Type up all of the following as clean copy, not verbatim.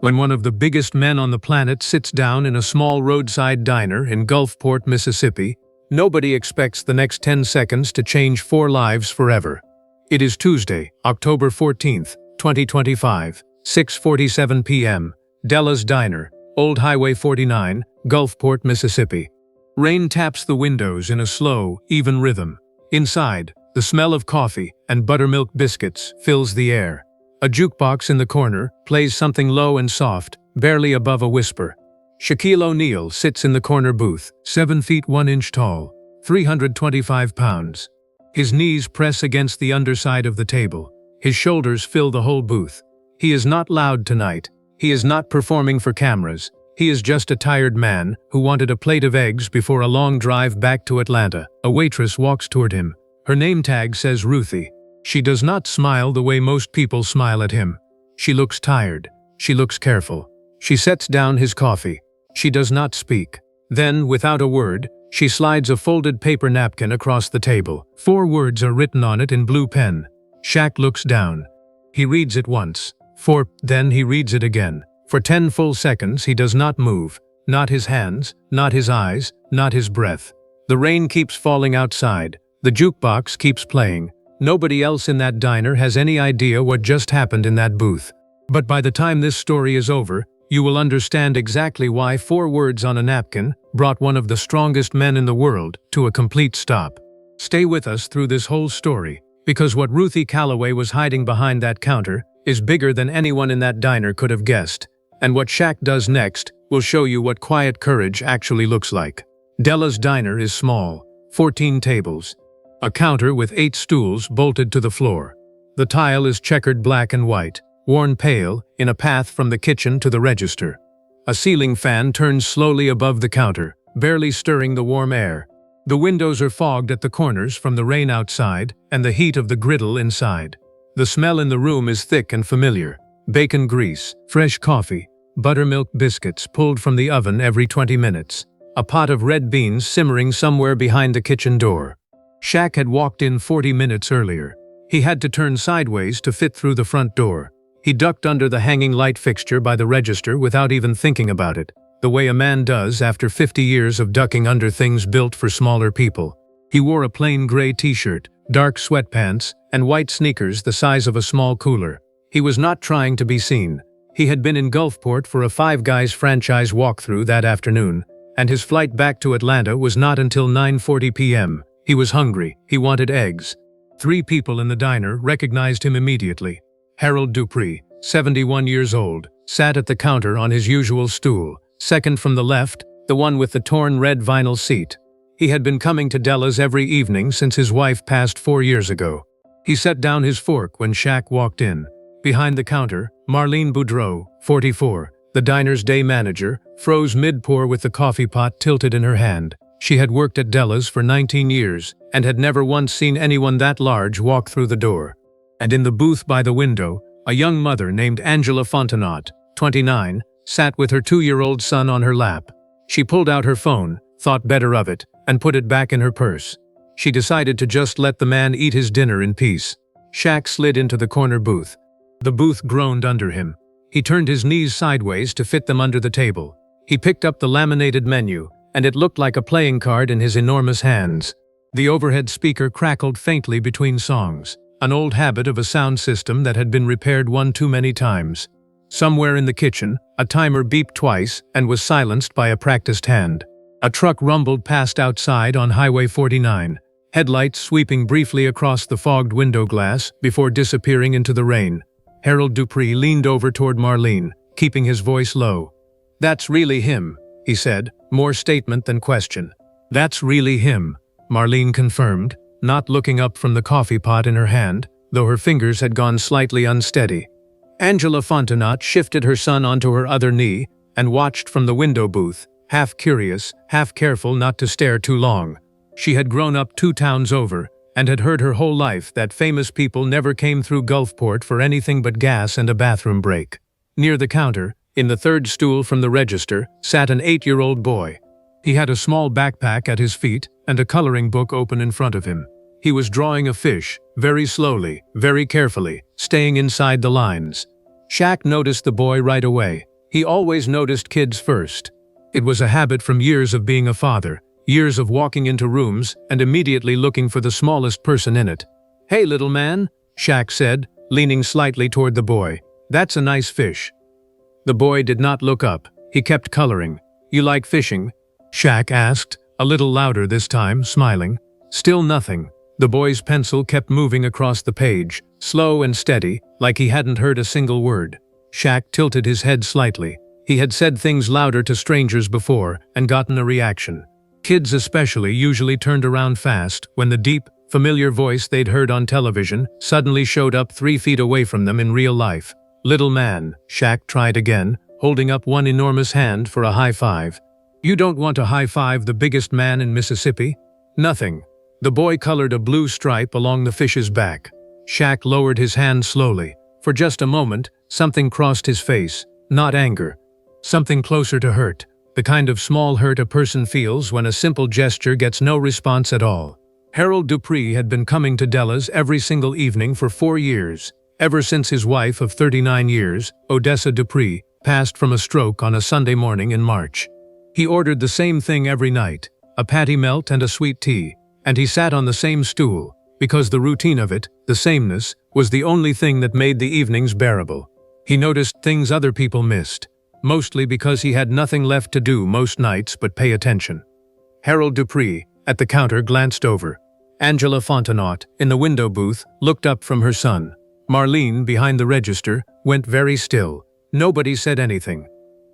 When one of the biggest men on the planet sits down in a small roadside diner in Gulfport, Mississippi, nobody expects the next 10 seconds to change 4 lives forever. It is Tuesday, October 14th, 2025, 6:47 p.m., Della's Diner, Old Highway 49, Gulfport, Mississippi. Rain taps the windows in a slow, even rhythm. Inside, the smell of coffee and buttermilk biscuits fills the air. A jukebox in the corner plays something low and soft, barely above a whisper. Shaquille O'Neal sits in the corner booth, 7 feet 1 inch tall, 325 pounds. His knees press against the underside of the table. His shoulders fill the whole booth. He is not loud tonight. He is not performing for cameras. He is just a tired man who wanted a plate of eggs before a long drive back to Atlanta. A waitress walks toward him. Her name tag says Ruthie. She does not smile the way most people smile at him. She looks tired. She looks careful. She sets down his coffee. She does not speak. Then, without a word, she slides a folded paper napkin across the table. 4 words are written on it in blue pen. Shaq looks down. He reads it once. Then he reads it again. For 10 full seconds he does not move. Not his hands, not his eyes, not his breath. The rain keeps falling outside. The jukebox keeps playing. Nobody else in that diner has any idea what just happened in that booth. But by the time this story is over, you will understand exactly why 4 words on a napkin brought one of the strongest men in the world to a complete stop. Stay with us through this whole story, because what Ruthie Calloway was hiding behind that counter is bigger than anyone in that diner could have guessed. And what Shaq does next will show you what quiet courage actually looks like. Della's Diner is small, 14 tables. A counter with 8 stools bolted to the floor. The tile is checkered black and white, worn pale, in a path from the kitchen to the register. A ceiling fan turns slowly above the counter, barely stirring the warm air. The windows are fogged at the corners from the rain outside and the heat of the griddle inside. The smell in the room is thick and familiar. Bacon grease, fresh coffee, buttermilk biscuits pulled from the oven every 20 minutes. A pot of red beans simmering somewhere behind the kitchen door. Shaq had walked in 40 minutes earlier. He had to turn sideways to fit through the front door. He ducked under the hanging light fixture by the register without even thinking about it, the way a man does after 50 years of ducking under things built for smaller people. He wore a plain gray t-shirt, dark sweatpants, and white sneakers the size of a small cooler. He was not trying to be seen. He had been in Gulfport for a Five Guys franchise walkthrough that afternoon, and his flight back to Atlanta was not until 9:40 p.m. He was hungry. He wanted eggs. 3 people in the diner recognized him immediately. Harold Dupree, 71 years old, sat at the counter on his usual stool, second from the left, the one with the torn red vinyl seat. He had been coming to Della's every evening since his wife passed 4 years ago. He set down his fork when Shaq walked in. Behind the counter, Marlene Boudreau, 44, the diner's day manager, froze mid-pour with the coffee pot tilted in her hand. She had worked at Della's for 19 years and had never once seen anyone that large walk through the door. And in the booth by the window, a young mother named Angela Fontenot, 29, sat with her 2-year-old son on her lap. She pulled out her phone, thought better of it, and put it back in her purse. She decided to just let the man eat his dinner in peace. Shaq slid into the corner booth. The booth groaned under him. He turned his knees sideways to fit them under the table. He picked up the laminated menu, and it looked like a playing card in his enormous hands. The overhead speaker crackled faintly between songs, an old habit of a sound system that had been repaired one too many times. Somewhere in the kitchen, a timer beeped twice and was silenced by a practiced hand. A truck rumbled past outside on Highway 49, headlights sweeping briefly across the fogged window glass before disappearing into the rain. Harold Dupree leaned over toward Marlene, keeping his voice low. "That's really him," he said, more statement than question. "That's really him," Marlene confirmed, not looking up from the coffee pot in her hand, though her fingers had gone slightly unsteady. Angela Fontenot shifted her son onto her other knee and watched from the window booth, half curious, half careful not to stare too long. She had grown up 2 towns over and had heard her whole life that famous people never came through Gulfport for anything but gas and a bathroom break. Near the counter, in the 3rd stool from the register, sat an 8-year-old boy. He had a small backpack at his feet and a coloring book open in front of him. He was drawing a fish, very slowly, very carefully, staying inside the lines. Shaq noticed the boy right away. He always noticed kids first. It was a habit from years of being a father, years of walking into rooms and immediately looking for the smallest person in it. "Hey, little man," Shaq said, leaning slightly toward the boy. "That's a nice fish." The boy did not look up. He kept coloring. "You like fishing?" Shaq asked, a little louder this time, smiling. Still nothing. The boy's pencil kept moving across the page, slow and steady, like he hadn't heard a single word. Shaq tilted his head slightly. He had said things louder to strangers before and gotten a reaction. Kids especially usually turned around fast when the deep, familiar voice they'd heard on television suddenly showed up 3 feet away from them in real life. "Little man," Shaq tried again, holding up one enormous hand for a high five. "You don't want to high five the biggest man in Mississippi?" "Nothing." The boy colored a blue stripe along the fish's back. Shaq lowered his hand slowly. For just a moment, something crossed his face, not anger. Something closer to hurt, the kind of small hurt a person feels when a simple gesture gets no response at all. Harold Dupree had been coming to Della's every single evening for 4 years, ever since his wife of 39 years, Odessa Dupree, passed from a stroke on a Sunday morning in March. He ordered the same thing every night, a patty melt and a sweet tea, and he sat on the same stool, because the routine of it, the sameness, was the only thing that made the evenings bearable. He noticed things other people missed, mostly because he had nothing left to do most nights but pay attention. Harold Dupree, at the counter, glanced over. Angela Fontenot, in the window booth, looked up from her son. Marlene, behind the register, went very still. Nobody said anything.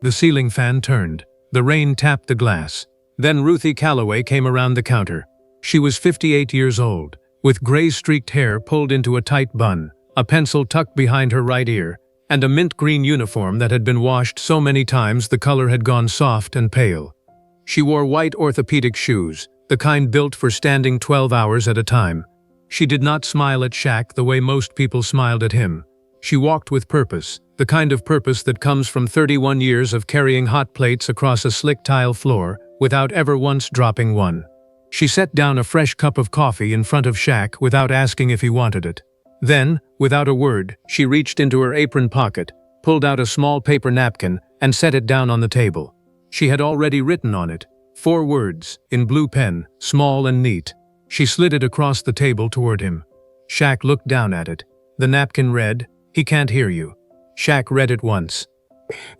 The ceiling fan turned. The rain tapped the glass. Then Ruthie Calloway came around the counter. She was 58 years old, with gray-streaked hair pulled into a tight bun, a pencil tucked behind her right ear, and a mint-green uniform that had been washed so many times the color had gone soft and pale. She wore white orthopedic shoes, the kind built for standing 12 hours at a time. She did not smile at Shaq the way most people smiled at him. She walked with purpose, the kind of purpose that comes from 31 years of carrying hot plates across a slick tile floor without ever once dropping one. She set down a fresh cup of coffee in front of Shaq without asking if he wanted it. Then, without a word, she reached into her apron pocket, pulled out a small paper napkin, and set it down on the table. She had already written on it 4 words, in blue pen, small and neat. She slid it across the table toward him. Shaq looked down at it. The napkin read, "He can't hear you." Shaq read it once.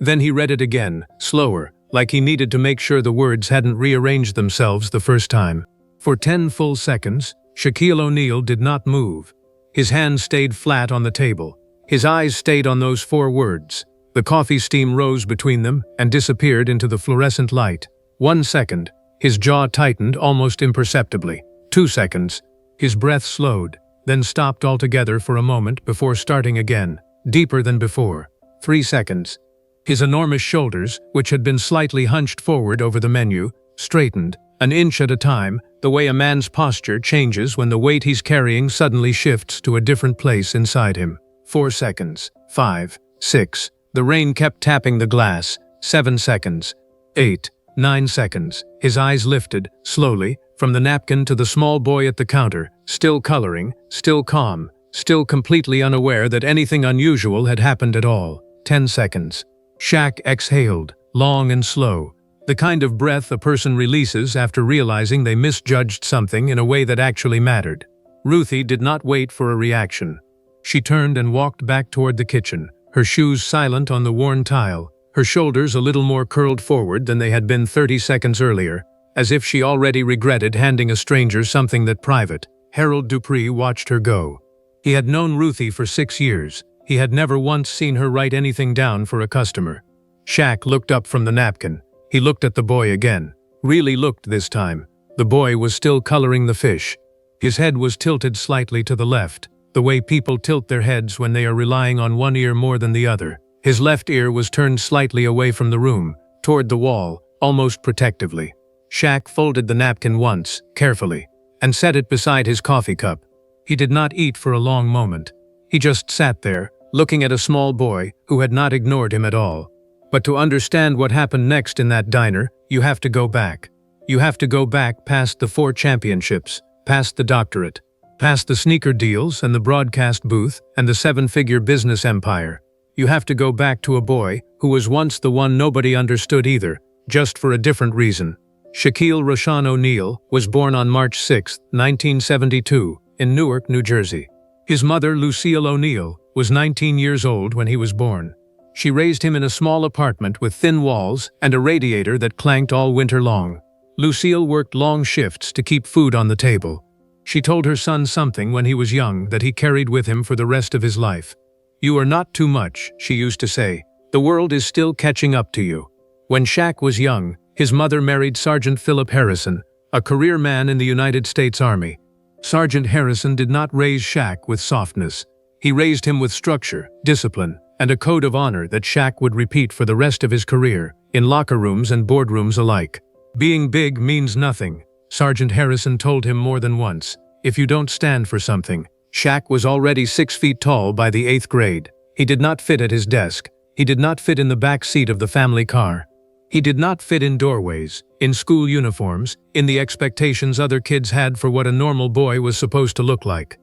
Then he read it again, slower, like he needed to make sure the words hadn't rearranged themselves the first time. For 10 full seconds, Shaquille O'Neal did not move. His hands stayed flat on the table. His eyes stayed on those 4 words. The coffee steam rose between them and disappeared into the fluorescent light. 1 second. His jaw tightened almost imperceptibly. 2 seconds. His breath slowed, then stopped altogether for a moment before starting again, deeper than before. 3 seconds. His enormous shoulders, which had been slightly hunched forward over the menu, straightened, an inch at a time, the way a man's posture changes when the weight he's carrying suddenly shifts to a different place inside him. 4 seconds. 5. 6. The rain kept tapping the glass. 7 seconds. 8. 9 seconds. His eyes lifted, slowly, from the napkin to the small boy at the counter, still coloring, still calm, still completely unaware that anything unusual had happened at all. 10 seconds. Shaq exhaled, long and slow, the kind of breath a person releases after realizing they misjudged something in a way that actually mattered. Ruthie did not wait for a reaction. She turned and walked back toward the kitchen, her shoes silent on the worn tile, her shoulders a little more curled forward than they had been 30 seconds earlier, as if she already regretted handing a stranger something that private. Harold Dupree watched her go. He had known Ruthie for 6 years. He had never once seen her write anything down for a customer. Shaq looked up from the napkin. He looked at the boy again. Really looked this time. The boy was still coloring the fish. His head was tilted slightly to the left, the way people tilt their heads when they are relying on one ear more than the other. His left ear was turned slightly away from the room, toward the wall, almost protectively. Shaq folded the napkin once, carefully, and set it beside his coffee cup. He did not eat for a long moment. He just sat there, looking at a small boy who had not ignored him at all. But to understand what happened next in that diner, you have to go back. You have to go back past the 4 championships, past the doctorate, past the sneaker deals and the broadcast booth and the 7-figure business empire. You have to go back to a boy who was once the one nobody understood either, just for a different reason. Shaquille Rashawn O'Neal was born on March 6, 1972, in Newark, New Jersey. His mother, Lucille O'Neal, was 19 years old when he was born. She raised him in a small apartment with thin walls and a radiator that clanked all winter long. Lucille worked long shifts to keep food on the table. She told her son something when he was young that he carried with him for the rest of his life. "You are not too much," she used to say. "The world is still catching up to you." When Shaq was young, his mother married Sergeant Philip Harrison, a career man in the United States Army. Sergeant Harrison did not raise Shaq with softness. He raised him with structure, discipline, and a code of honor that Shaq would repeat for the rest of his career, in locker rooms and boardrooms alike. "Being big means nothing," Sergeant Harrison told him more than once. "If you don't stand for something." Shaq was already 6 feet tall by the 8th grade. He did not fit at his desk. He did not fit in the back seat of the family car. He did not fit in doorways, in school uniforms, in the expectations other kids had for what a normal boy was supposed to look like.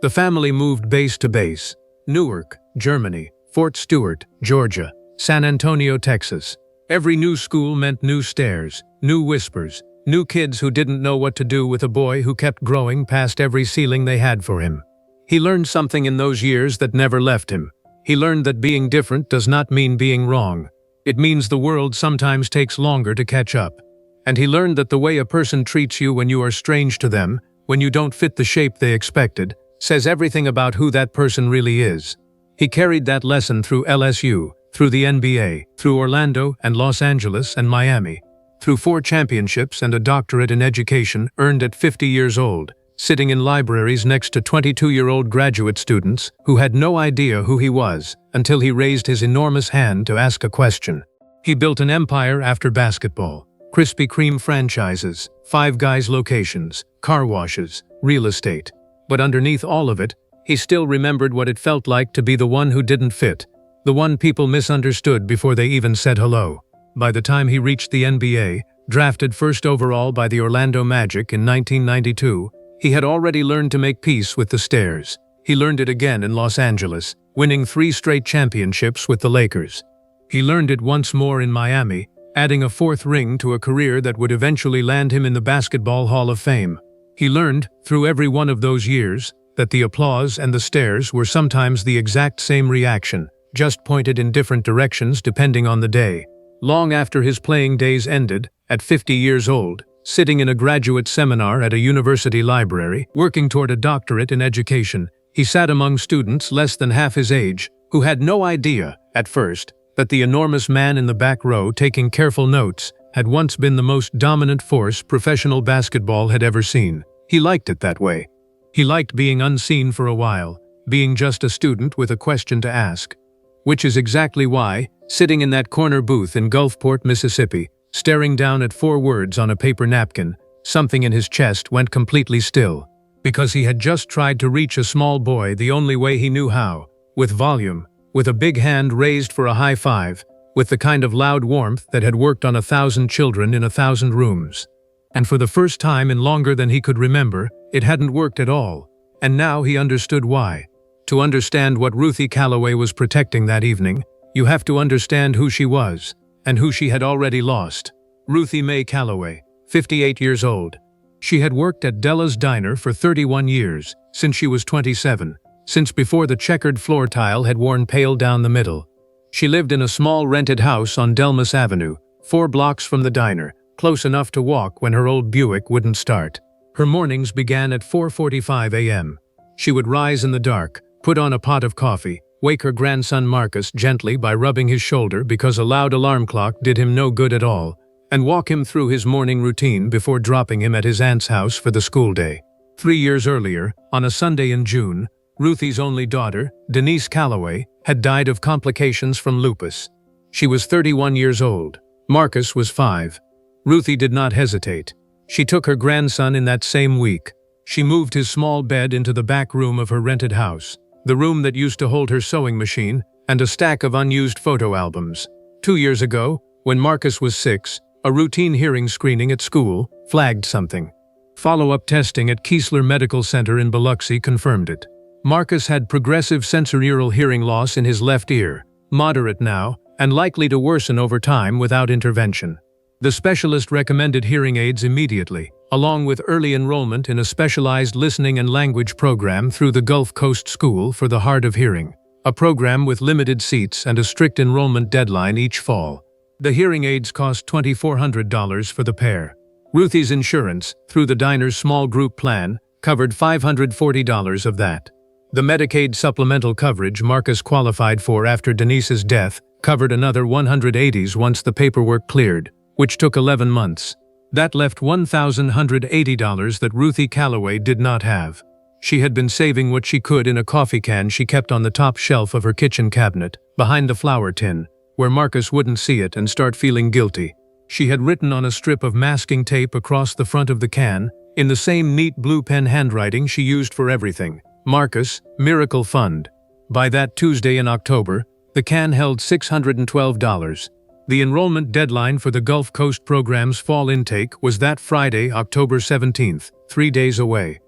The family moved base to base: Newark, Germany, Fort Stewart, Georgia, San Antonio, Texas. Every new school meant new stares, new whispers, new kids who didn't know what to do with a boy who kept growing past every ceiling they had for him. He learned something in those years that never left him. He learned that being different does not mean being wrong. It means the world sometimes takes longer to catch up. And he learned that the way a person treats you when you are strange to them, when you don't fit the shape they expected, says everything about who that person really is. He carried that lesson through LSU, through the NBA, through Orlando and Los Angeles and Miami, through 4 championships and a doctorate in education earned at 50 years old, sitting in libraries next to 22-year-old graduate students who had no idea who he was until he raised his enormous hand to ask a question. He built an empire after basketball: Krispy Kreme franchises, Five Guys locations, car washes, real estate. But underneath all of it, he still remembered what it felt like to be the one who didn't fit, the one people misunderstood before they even said hello. By the time he reached the NBA, drafted first overall by the Orlando Magic in 1992, he had already learned to make peace with the stares. He learned it again in Los Angeles, winning 3 straight championships with the Lakers. He learned it once more in Miami, adding a 4th ring to a career that would eventually land him in the Basketball Hall of Fame. He learned, through every one of those years, that the applause and the stares were sometimes the exact same reaction, just pointed in different directions depending on the day. Long after his playing days ended, at 50 years old, sitting in a graduate seminar at a university library, working toward a doctorate in education, he sat among students less than half his age, who had no idea, at first, that the enormous man in the back row taking careful notes had once been the most dominant force professional basketball had ever seen. He liked it that way. He liked being unseen for a while, being just a student with a question to ask. Which is exactly why, sitting in that corner booth in Gulfport, Mississippi, staring down at 4 words on a paper napkin, something in his chest went completely still. Because he had just tried to reach a small boy the only way he knew how, with volume, with a big hand raised for a high five, with the kind of loud warmth that had worked on 1,000 children in 1,000 rooms. And for the first time in longer than he could remember, it hadn't worked at all. And now he understood why. To understand what Ruthie Calloway was protecting that evening, you have to understand who she was, and who she had already lost. Ruthie Mae Calloway, 58 years old. She had worked at Della's Diner for 31 years, since she was 27, since before the checkered floor tile had worn pale down the middle. She lived in a small rented house on Delmas Avenue, 4 blocks from the diner, close enough to walk when her old Buick wouldn't start. Her mornings began at 4:45 a.m. She would rise in the dark, put on a pot of coffee, wake her grandson Marcus gently by rubbing his shoulder because a loud alarm clock did him no good at all, and walk him through his morning routine before dropping him at his aunt's house for the school day. 3 years earlier, on a Sunday in June, Ruthie's only daughter, Denise Calloway, had died of complications from lupus. She was 31 years old. Marcus was 5. Ruthie did not hesitate. She took her grandson in that same week. She moved his small bed into the back room of her rented house, the room that used to hold her sewing machine and a stack of unused photo albums. 2 years ago, when Marcus was 6, a routine hearing screening at school flagged something. Follow-up testing at Keesler Medical Center in Biloxi confirmed it. Marcus had progressive sensorineural hearing loss in his left ear, moderate now, and likely to worsen over time without intervention. The specialist recommended hearing aids immediately, along with early enrollment in a specialized listening and language program through the Gulf Coast School for the Hard of Hearing, a program with limited seats and a strict enrollment deadline each fall. The hearing aids cost $2,400 for the pair. Ruthie's insurance, through the diner's small group plan, covered $540 of that. The Medicaid supplemental coverage Marcus qualified for after Denise's death covered another $180 once the paperwork cleared, which took 11 months. That left $1,180 that Ruthie Calloway did not have. She had been saving what she could in a coffee can she kept on the top shelf of her kitchen cabinet, behind the flour tin, where Marcus wouldn't see it and start feeling guilty. She had written on a strip of masking tape across the front of the can, in the same neat blue pen handwriting she used for everything, Marcus, Miracle Fund. By that Tuesday in October, the can held $612. The enrollment deadline for the Gulf Coast program's fall intake was that Friday, October 17th, 3 days away.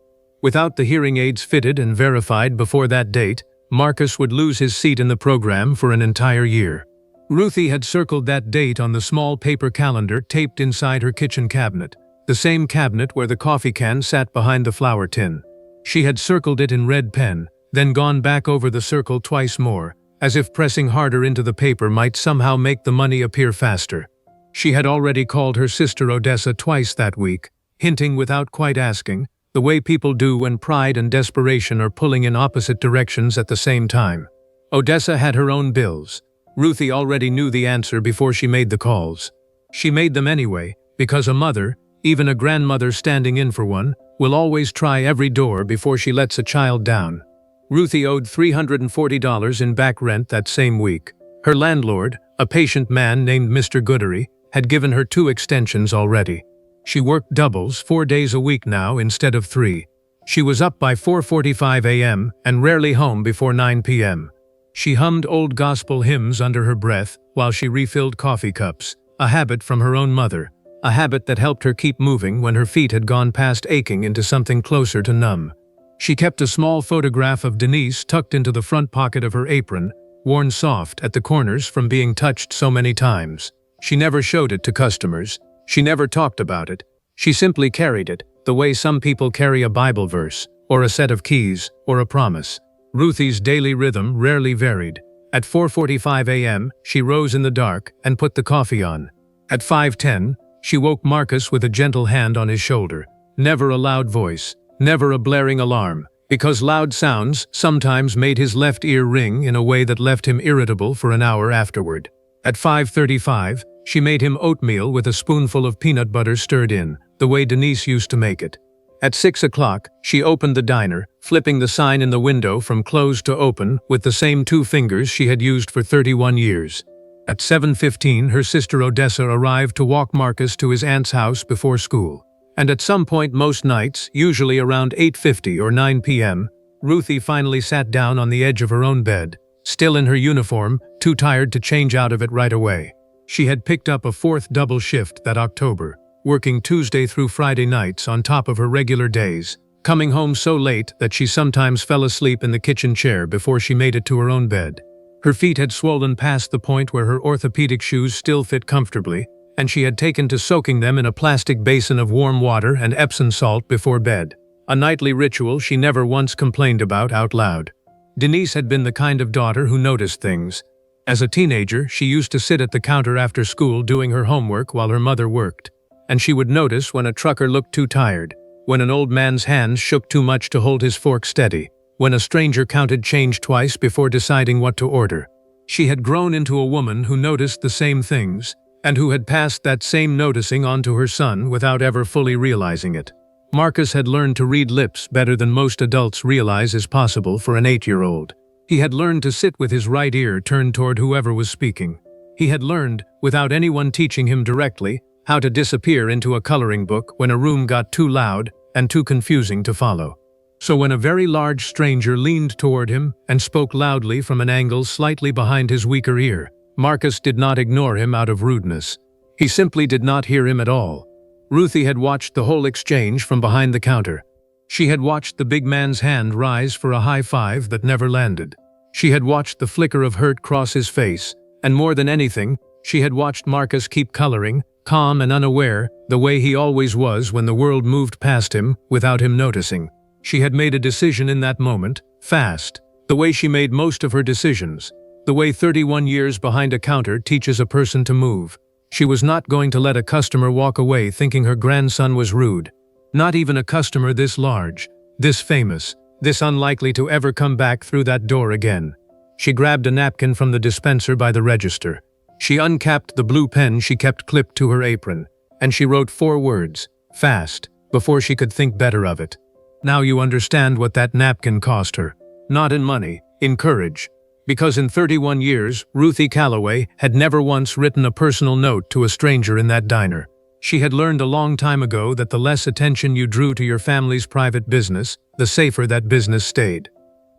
Without the hearing aids fitted and verified before that date, Marcus would lose his seat in the program for an entire year. Ruthie had circled that date on the small paper calendar taped inside her kitchen cabinet, the same cabinet where the coffee can sat behind the flour tin. She had circled it in red pen, then gone back over the circle twice more, as if pressing harder into the paper might somehow make the money appear faster. She had already called her sister Odessa twice that week, hinting without quite asking, the way people do when pride and desperation are pulling in opposite directions at the same time. Odessa had her own bills. Ruthie already knew the answer before she made the calls. She made them anyway, because a mother, even a grandmother standing in for one, will always try every door before she lets a child down. Ruthie owed $340 in back rent that same week. Her landlord, a patient man named Mr. Goodery, had given her 2 extensions already. She worked doubles 4 days a week now instead of 3. She was up by 4:45 a.m. and rarely home before 9 p.m. She hummed old gospel hymns under her breath while she refilled coffee cups, a habit from her own mother, a habit that helped her keep moving when her feet had gone past aching into something closer to numb. She kept a small photograph of Denise tucked into the front pocket of her apron, worn soft at the corners from being touched so many times. She never showed it to customers. She never talked about it. She simply carried it, the way some people carry a Bible verse, or a set of keys, or a promise. Ruthie's daily rhythm rarely varied. At 4:45 a.m., she rose in the dark and put the coffee on. At 5:10, she woke Marcus with a gentle hand on his shoulder. Never a loud voice, never a blaring alarm, because loud sounds sometimes made his left ear ring in a way that left him irritable for an hour afterward. At 5:35, she made him oatmeal with a spoonful of peanut butter stirred in, the way Denise used to make it. At 6 o'clock, she opened the diner, flipping the sign in the window from closed to open with the same 2 fingers she had used for 31 years. At 7:15, her sister Odessa arrived to walk Marcus to his aunt's house before school. And at some point most nights, usually around 8:50 or 9 p.m., Ruthie finally sat down on the edge of her own bed, still in her uniform, too tired to change out of it right away. She had picked up a 4th double shift that October, working Tuesday through Friday nights on top of her regular days, coming home so late that she sometimes fell asleep in the kitchen chair before she made it to her own bed. Her feet had swollen past the point where her orthopedic shoes still fit comfortably, and she had taken to soaking them in a plastic basin of warm water and Epsom salt before bed, a nightly ritual she never once complained about out loud. Denise had been the kind of daughter who noticed things. As a teenager, she used to sit at the counter after school doing her homework while her mother worked, and she would notice when a trucker looked too tired, when an old man's hands shook too much to hold his fork steady, when a stranger counted change twice before deciding what to order. She had grown into a woman who noticed the same things, and who had passed that same noticing on to her son without ever fully realizing it. Marcus had learned to read lips better than most adults realize is possible for an 8-year-old. He had learned to sit with his right ear turned toward whoever was speaking. He had learned, without anyone teaching him directly, how to disappear into a coloring book when a room got too loud and too confusing to follow. So when a very large stranger leaned toward him and spoke loudly from an angle slightly behind his weaker ear, Marcus did not ignore him out of rudeness. He simply did not hear him at all. Ruthie had watched the whole exchange from behind the counter. She had watched the big man's hand rise for a high five that never landed. She had watched the flicker of hurt cross his face, and more than anything, she had watched Marcus keep coloring, calm and unaware, the way he always was when the world moved past him without him noticing. She had made a decision in that moment, fast, the way she made most of her decisions, the way 31 years behind a counter teaches a person to move. She was not going to let a customer walk away thinking her grandson was rude. Not even a customer this large, this famous, this unlikely to ever come back through that door again. She grabbed a napkin from the dispenser by the register. She uncapped the blue pen she kept clipped to her apron, and she wrote 4 words, fast, before she could think better of it. Now you understand what that napkin cost her. Not in money, in courage. Because in 31 years, Ruthie Calloway had never once written a personal note to a stranger in that diner. She had learned a long time ago that the less attention you drew to your family's private business, the safer that business stayed.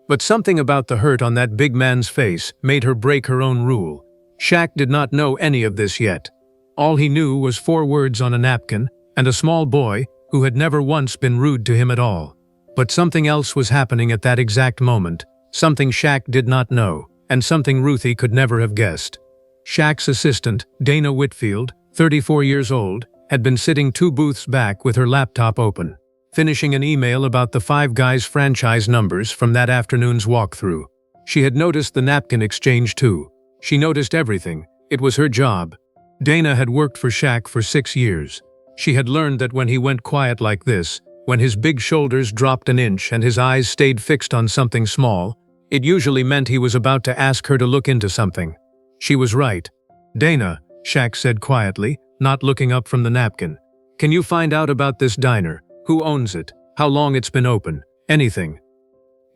But something about the hurt on that big man's face made her break her own rule. Shaq did not know any of this yet. All he knew was 4 words on a napkin, and a small boy who had never once been rude to him at all. But something else was happening at that exact moment, something Shaq did not know, and something Ruthie could never have guessed. Shaq's assistant, Dana Whitfield, 34 years old, had been sitting 2 booths back with her laptop open, finishing an email about the Five Guys franchise numbers from that afternoon's walkthrough. She had noticed the napkin exchange too. She noticed everything. It was her job. Dana had worked for Shaq for 6 years. She had learned that when he went quiet like this, when his big shoulders dropped an inch and his eyes stayed fixed on something small, it usually meant he was about to ask her to look into something. She was right. Dana, Shaq said quietly, not looking up from the napkin. Can you find out about this diner? Who owns it? How long it's been open? Anything.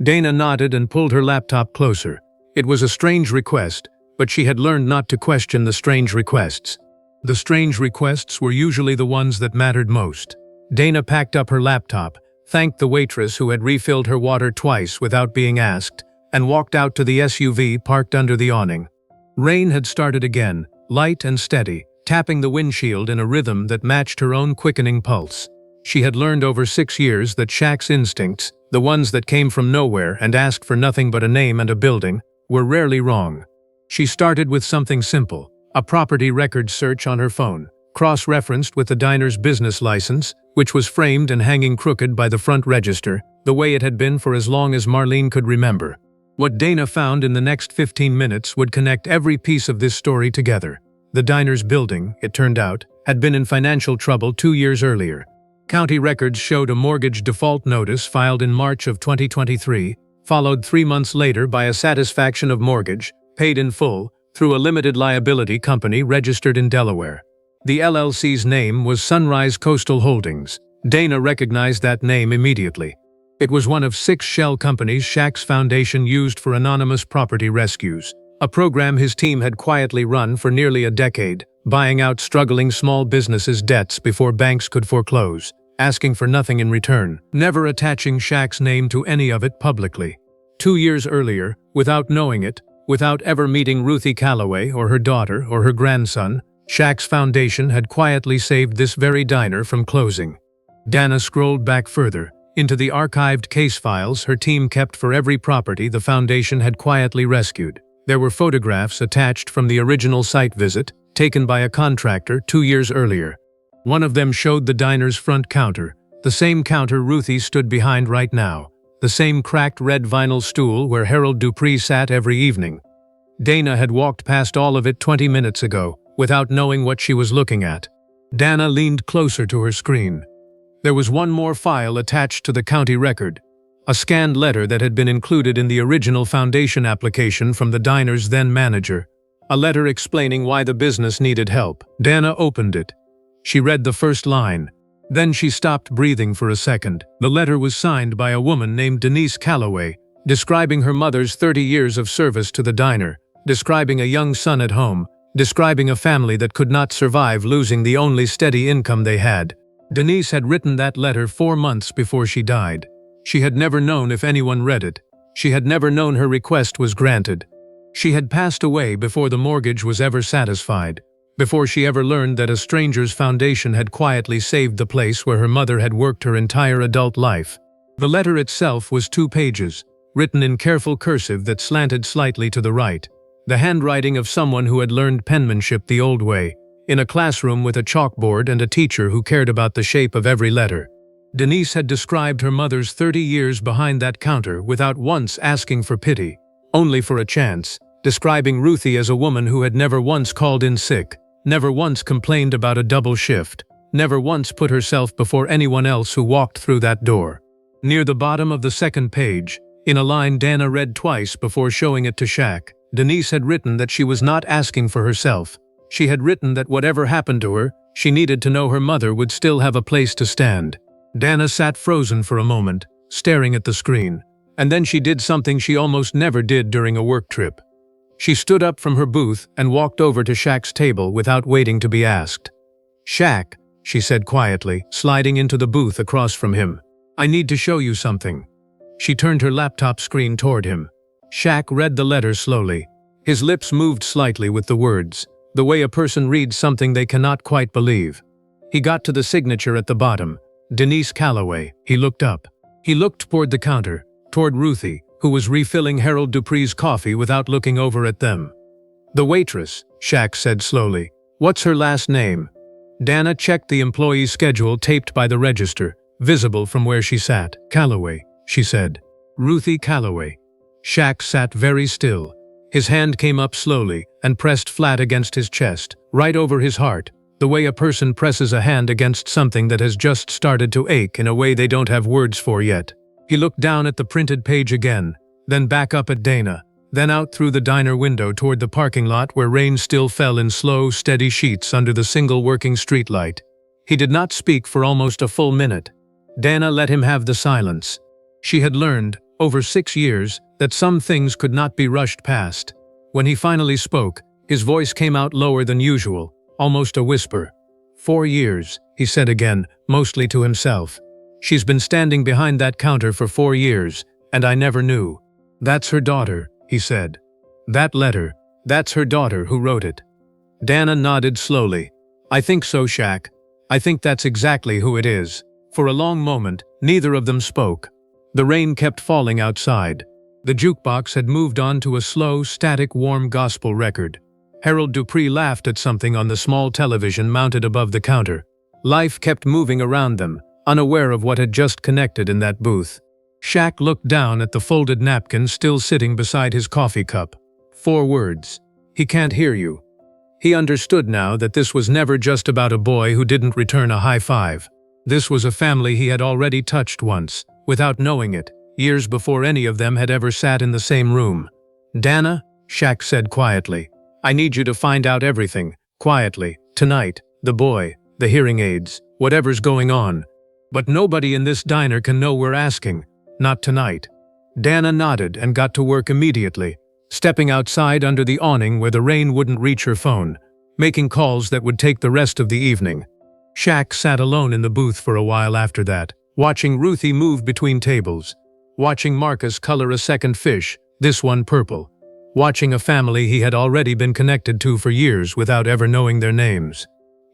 Dana nodded and pulled her laptop closer. It was a strange request, but she had learned not to question the strange requests. The strange requests were usually the ones that mattered most. Dana packed up her laptop, thanked the waitress who had refilled her water twice without being asked, and walked out to the SUV parked under the awning. Rain had started again, light and steady, tapping the windshield in a rhythm that matched her own quickening pulse. She had learned over 6 years that Shaq's instincts, the ones that came from nowhere and asked for nothing but a name and a building, were rarely wrong. She started with something simple, a property record search on her phone, cross-referenced with the diner's business license, which was framed and hanging crooked by the front register, the way it had been for as long as Marlene could remember. What Dana found in the next 15 minutes would connect every piece of this story together. The diner's building, it turned out, had been in financial trouble 2 years earlier. County records showed a mortgage default notice filed in March of 2023, followed 3 months later by a satisfaction of mortgage, paid in full, through a limited liability company registered in Delaware. The LLC's name was Sunrise Coastal Holdings. Dana recognized that name immediately. It was one of 6 shell companies Shaq's foundation used for anonymous property rescues, a program his team had quietly run for nearly a decade, buying out struggling small businesses' debts before banks could foreclose, asking for nothing in return, never attaching Shaq's name to any of it publicly. 2 years earlier, without knowing it, without ever meeting Ruthie Calloway or her daughter or her grandson, Shaq's foundation had quietly saved this very diner from closing. Dana scrolled back further, into the archived case files her team kept for every property the foundation had quietly rescued. There were photographs attached from the original site visit, taken by a contractor 2 years earlier. One of them showed the diner's front counter, the same counter Ruthie stood behind right now, the same cracked red vinyl stool where Harold Dupree sat every evening. Dana had walked past all of it 20 minutes ago, without knowing what she was looking at. Dana leaned closer to her screen. There was one more file attached to the county record, a scanned letter that had been included in the original foundation application from the diner's then manager, a letter explaining why the business needed help. Dana opened it. She read the first line. Then she stopped breathing for a second. The letter was signed by a woman named Denise Calloway, describing her mother's 30 years of service to the diner, describing a young son at home, describing a family that could not survive losing the only steady income they had. Denise had written that letter 4 months before she died. She had never known if anyone read it. She had never known her request was granted. She had passed away before the mortgage was ever satisfied, before she ever learned that a stranger's foundation had quietly saved the place where her mother had worked her entire adult life. The letter itself was 2 pages, written in careful cursive that slanted slightly to the right. The handwriting of someone who had learned penmanship the old way, in a classroom with a chalkboard and a teacher who cared about the shape of every letter. Denise had described her mother's 30 years behind that counter without once asking for pity, only for a chance, describing Ruthie as a woman who had never once called in sick, never once complained about a double shift, never once put herself before anyone else who walked through that door. Near the bottom of the second page, in a line Dana read twice before showing it to Shaq, Denise had written that she was not asking for herself. She had written that whatever happened to her, she needed to know her mother would still have a place to stand. Dana sat frozen for a moment, staring at the screen, and then she did something she almost never did during a work trip. She stood up from her booth and walked over to Shaq's table without waiting to be asked. "Shaq," she said quietly, sliding into the booth across from him. "I need to show you something." She turned her laptop screen toward him. Shaq read the letter slowly. His lips moved slightly with the words, the way a person reads something they cannot quite believe. He got to the signature at the bottom, Denise Calloway. He looked up. He looked toward the counter, toward Ruthie, who was refilling Harold Dupree's coffee without looking over at them. "The waitress," Shaq said slowly. "What's her last name?" Dana checked the employee's schedule taped by the register, visible from where she sat. "Calloway," she said. "Ruthie Calloway." Shaq sat very still. His hand came up slowly and pressed flat against his chest, right over his heart, the way a person presses a hand against something that has just started to ache in a way they don't have words for yet. He looked down at the printed page again, then back up at Dana, then out through the diner window toward the parking lot where rain still fell in slow, steady sheets under the single working streetlight. He did not speak for almost a full minute. Dana let him have the silence. She had learned, over 6 years, that some things could not be rushed past. When he finally spoke, his voice came out lower than usual, almost a whisper. 4 years, he said again, mostly to himself. She's been standing behind that counter for 4 years, and I never knew. That's her daughter, he said. That letter, that's her daughter who wrote it. Dana nodded slowly. I think so, Shaq. I think that's exactly who it is. For a long moment, neither of them spoke. The rain kept falling outside. The jukebox had moved on to a slow, static, warm gospel record. Harold Dupree laughed at something on the small television mounted above the counter. Life kept moving around them, unaware of what had just connected in that booth. Shaq looked down at the folded napkin still sitting beside his coffee cup. 4 words. He can't hear you. He understood now that this was never just about a boy who didn't return a high five. This was a family he had already touched once, without knowing it, years before any of them had ever sat in the same room. Dana, Shaq said quietly, I need you to find out everything, quietly, tonight, the boy, the hearing aids, whatever's going on. But nobody in this diner can know we're asking, not tonight. Dana nodded and got to work immediately, stepping outside under the awning where the rain wouldn't reach her phone, making calls that would take the rest of the evening. Shaq sat alone in the booth for a while after that, watching Ruthie move between tables, watching Marcus color a second fish, this one purple, watching a family he had already been connected to for years without ever knowing their names.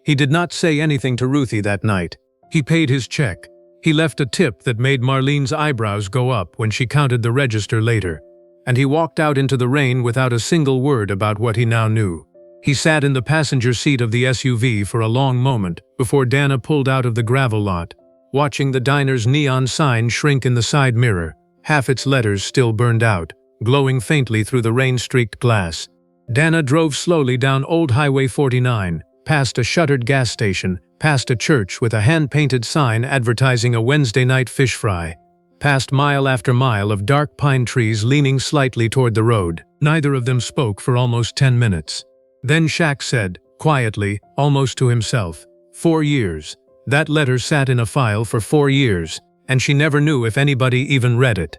He did not say anything to Ruthie that night. He paid his check. He left a tip that made Marlene's eyebrows go up when she counted the register later, and he walked out into the rain without a single word about what he now knew. He sat in the passenger seat of the SUV for a long moment before Dana pulled out of the gravel lot, watching the diner's neon sign shrink in the side mirror, half its letters still burned out, glowing faintly through the rain-streaked glass. Dana drove slowly down Old Highway 49, past a shuttered gas station, past a church with a hand-painted sign advertising a Wednesday night fish fry, past mile after mile of dark pine trees leaning slightly toward the road. Neither of them spoke for almost 10 minutes. Then Shaq said, quietly, almost to himself, 4 years. That letter sat in a file for 4 years, and she never knew if anybody even read it.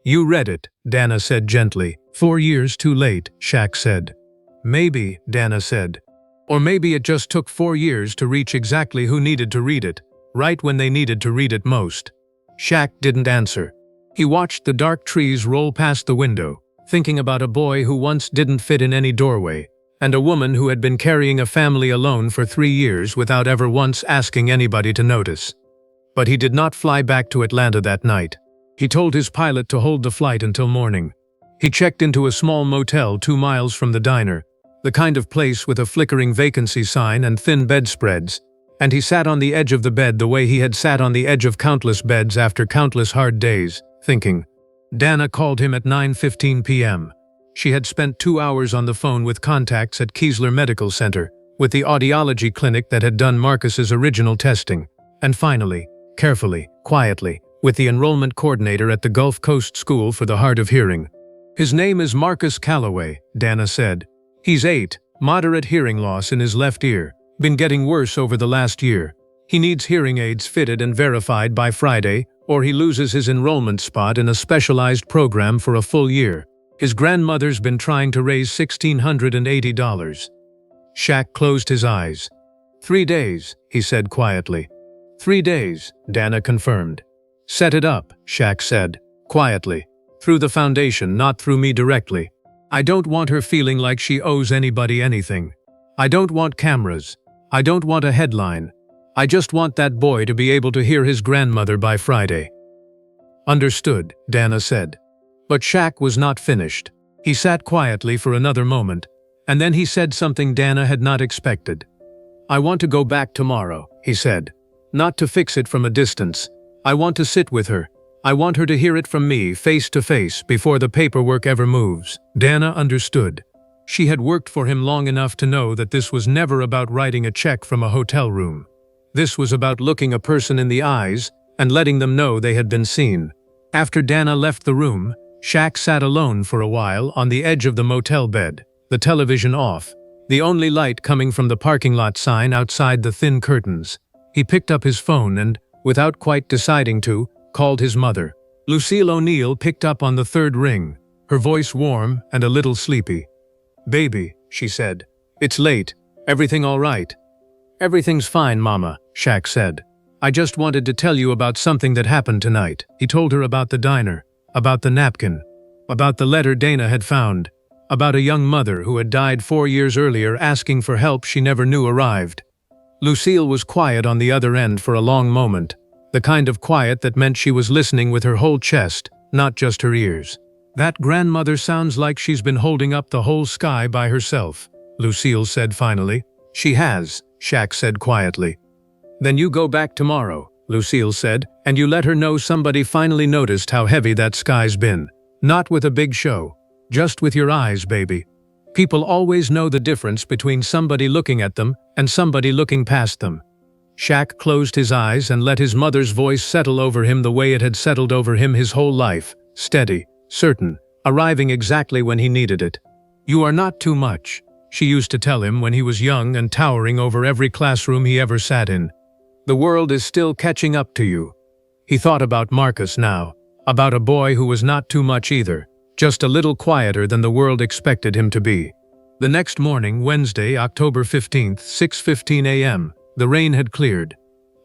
You read it, Dana said gently. 4 years too late, Shaq said. Maybe, Dana said. Or maybe it just took 4 years to reach exactly who needed to read it, right when they needed to read it most. Shaq didn't answer. He watched the dark trees roll past the window, thinking about a boy who once didn't fit in any doorway, and a woman who had been carrying a family alone for 3 years without ever once asking anybody to notice. But he did not fly back to Atlanta that night. He told his pilot to hold the flight until morning. He checked into a small motel 2 miles from the diner, the kind of place with a flickering vacancy sign and thin bedspreads, and he sat on the edge of the bed the way he had sat on the edge of countless beds after countless hard days, thinking. Dana called him at 9:15 p.m. She had spent 2 hours on the phone with contacts at Keesler Medical Center, with the audiology clinic that had done Marcus's original testing, and finally, carefully, quietly, with the enrollment coordinator at the Gulf Coast School for the Hard of Hearing. His name is Marcus Calloway, Dana said. He's 8, moderate hearing loss in his left ear, been getting worse over the last year. He needs hearing aids fitted and verified by Friday, or he loses his enrollment spot in a specialized program for a full year. His grandmother's been trying to raise $1,680. Shaq closed his eyes. 3 days, he said quietly. 3 days, Dana confirmed. Set it up, Shaq said, quietly. Through the foundation, not through me directly. I don't want her feeling like she owes anybody anything. I don't want cameras. I don't want a headline. I just want that boy to be able to hear his grandmother by Friday. Understood, Dana said. But Shaq was not finished. He sat quietly for another moment, and then he said something Dana had not expected. I want to go back tomorrow, he said. Not to fix it from a distance. I want to sit with her. I want her to hear it from me, face to face, before the paperwork ever moves. Dana understood. She had worked for him long enough to know that this was never about writing a check from a hotel room. This was about looking a person in the eyes and letting them know they had been seen. After Dana left the room, Shaq sat alone for a while on the edge of the motel bed, the television off, the only light coming from the parking lot sign outside the thin curtains. He picked up his phone and, without quite deciding to, called his mother. Lucille O'Neill picked up on the third ring, her voice warm and a little sleepy. Baby, she said. It's late. Everything all right? Everything's fine, Mama, Shaq said. I just wanted to tell you about something that happened tonight. He told her about the diner, about the napkin, about the letter Dana had found, about a young mother who had died 4 years earlier asking for help she never knew arrived. Lucille was quiet on the other end for a long moment, the kind of quiet that meant she was listening with her whole chest, not just her ears. That grandmother sounds like she's been holding up the whole sky by herself, Lucille said finally. She has, Shaq said quietly. Then you go back tomorrow, Lucille said, and you let her know somebody finally noticed how heavy that sky's been. Not with a big show. Just with your eyes, baby. People always know the difference between somebody looking at them and somebody looking past them. Shaq closed his eyes and let his mother's voice settle over him the way it had settled over him his whole life, steady, certain, arriving exactly when he needed it. You are not too much, she used to tell him when he was young and towering over every classroom he ever sat in. The world is still catching up to you. He thought about Marcus now, about a boy who was not too much either, just a little quieter than the world expected him to be. The next morning, Wednesday, October 15th, 6:15 a.m., the rain had cleared.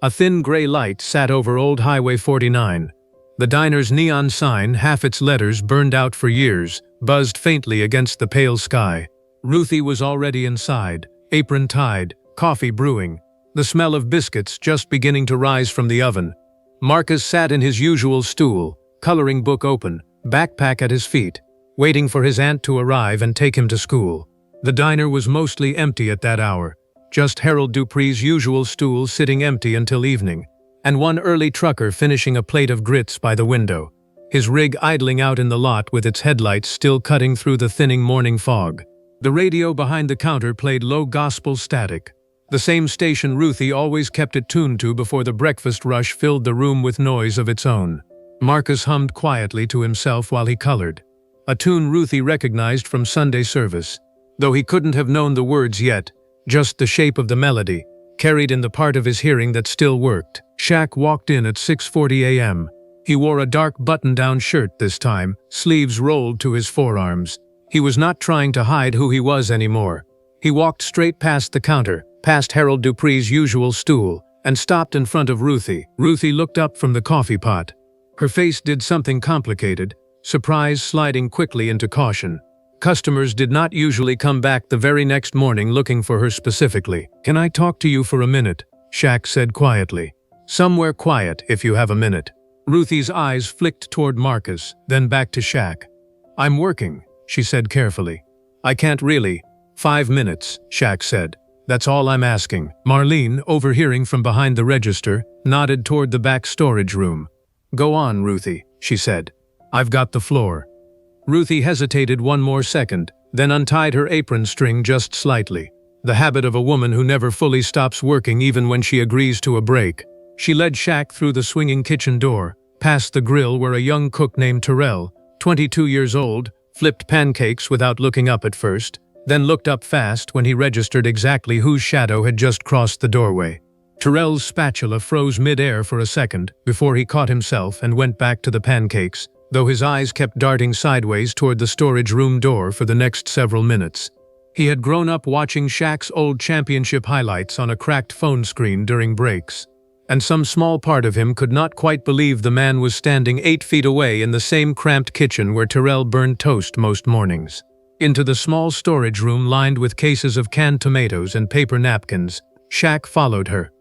A thin gray light sat over Old Highway 49. The diner's neon sign, half its letters burned out for years, buzzed faintly against the pale sky. Ruthie was already inside, apron tied, coffee brewing, the smell of biscuits just beginning to rise from the oven. Marcus sat in his usual stool, coloring book open, backpack at his feet, waiting for his aunt to arrive and take him to school. The diner was mostly empty at that hour, just Harold Dupree's usual stool sitting empty until evening, and one early trucker finishing a plate of grits by the window, his rig idling out in the lot with its headlights still cutting through the thinning morning fog. The radio behind the counter played low gospel static, the same station Ruthie always kept it tuned to before the breakfast rush filled the room with noise of its own. Marcus hummed quietly to himself while he colored, a tune Ruthie recognized from Sunday service, though he couldn't have known the words yet, just the shape of the melody, carried in the part of his hearing that still worked. Shaq walked in at 6:40 a.m. He wore a dark button-down shirt this time, sleeves rolled to his forearms. He was not trying to hide who he was anymore. He walked straight past the counter, past Harold Dupree's usual stool, and stopped in front of Ruthie. Ruthie looked up from the coffee pot. Her face did something complicated, surprise sliding quickly into caution. Customers did not usually come back the very next morning looking for her specifically. "Can I talk to you for a minute?" Shaq said quietly. "Somewhere quiet, if you have a minute." Ruthie's eyes flicked toward Marcus, then back to Shaq. "I'm working," she said carefully. "I can't really." "5 minutes," Shaq said. "That's all I'm asking." Marlene, overhearing from behind the register, nodded toward the back storage room. "Go on, Ruthie," she said. "I've got the floor." Ruthie hesitated one more second, then untied her apron string just slightly, the habit of a woman who never fully stops working even when she agrees to a break. She led Shaq through the swinging kitchen door, past the grill where a young cook named Terrell, 22 years old, flipped pancakes without looking up at first, then looked up fast when he registered exactly whose shadow had just crossed the doorway. Terrell's spatula froze mid-air for a second before he caught himself and went back to the pancakes, though his eyes kept darting sideways toward the storage room door for the next several minutes. He had grown up watching Shaq's old championship highlights on a cracked phone screen during breaks, and some small part of him could not quite believe the man was standing 8 feet away in the same cramped kitchen where Terrell burned toast most mornings. Into the small storage room lined with cases of canned tomatoes and paper napkins, Shaq followed her.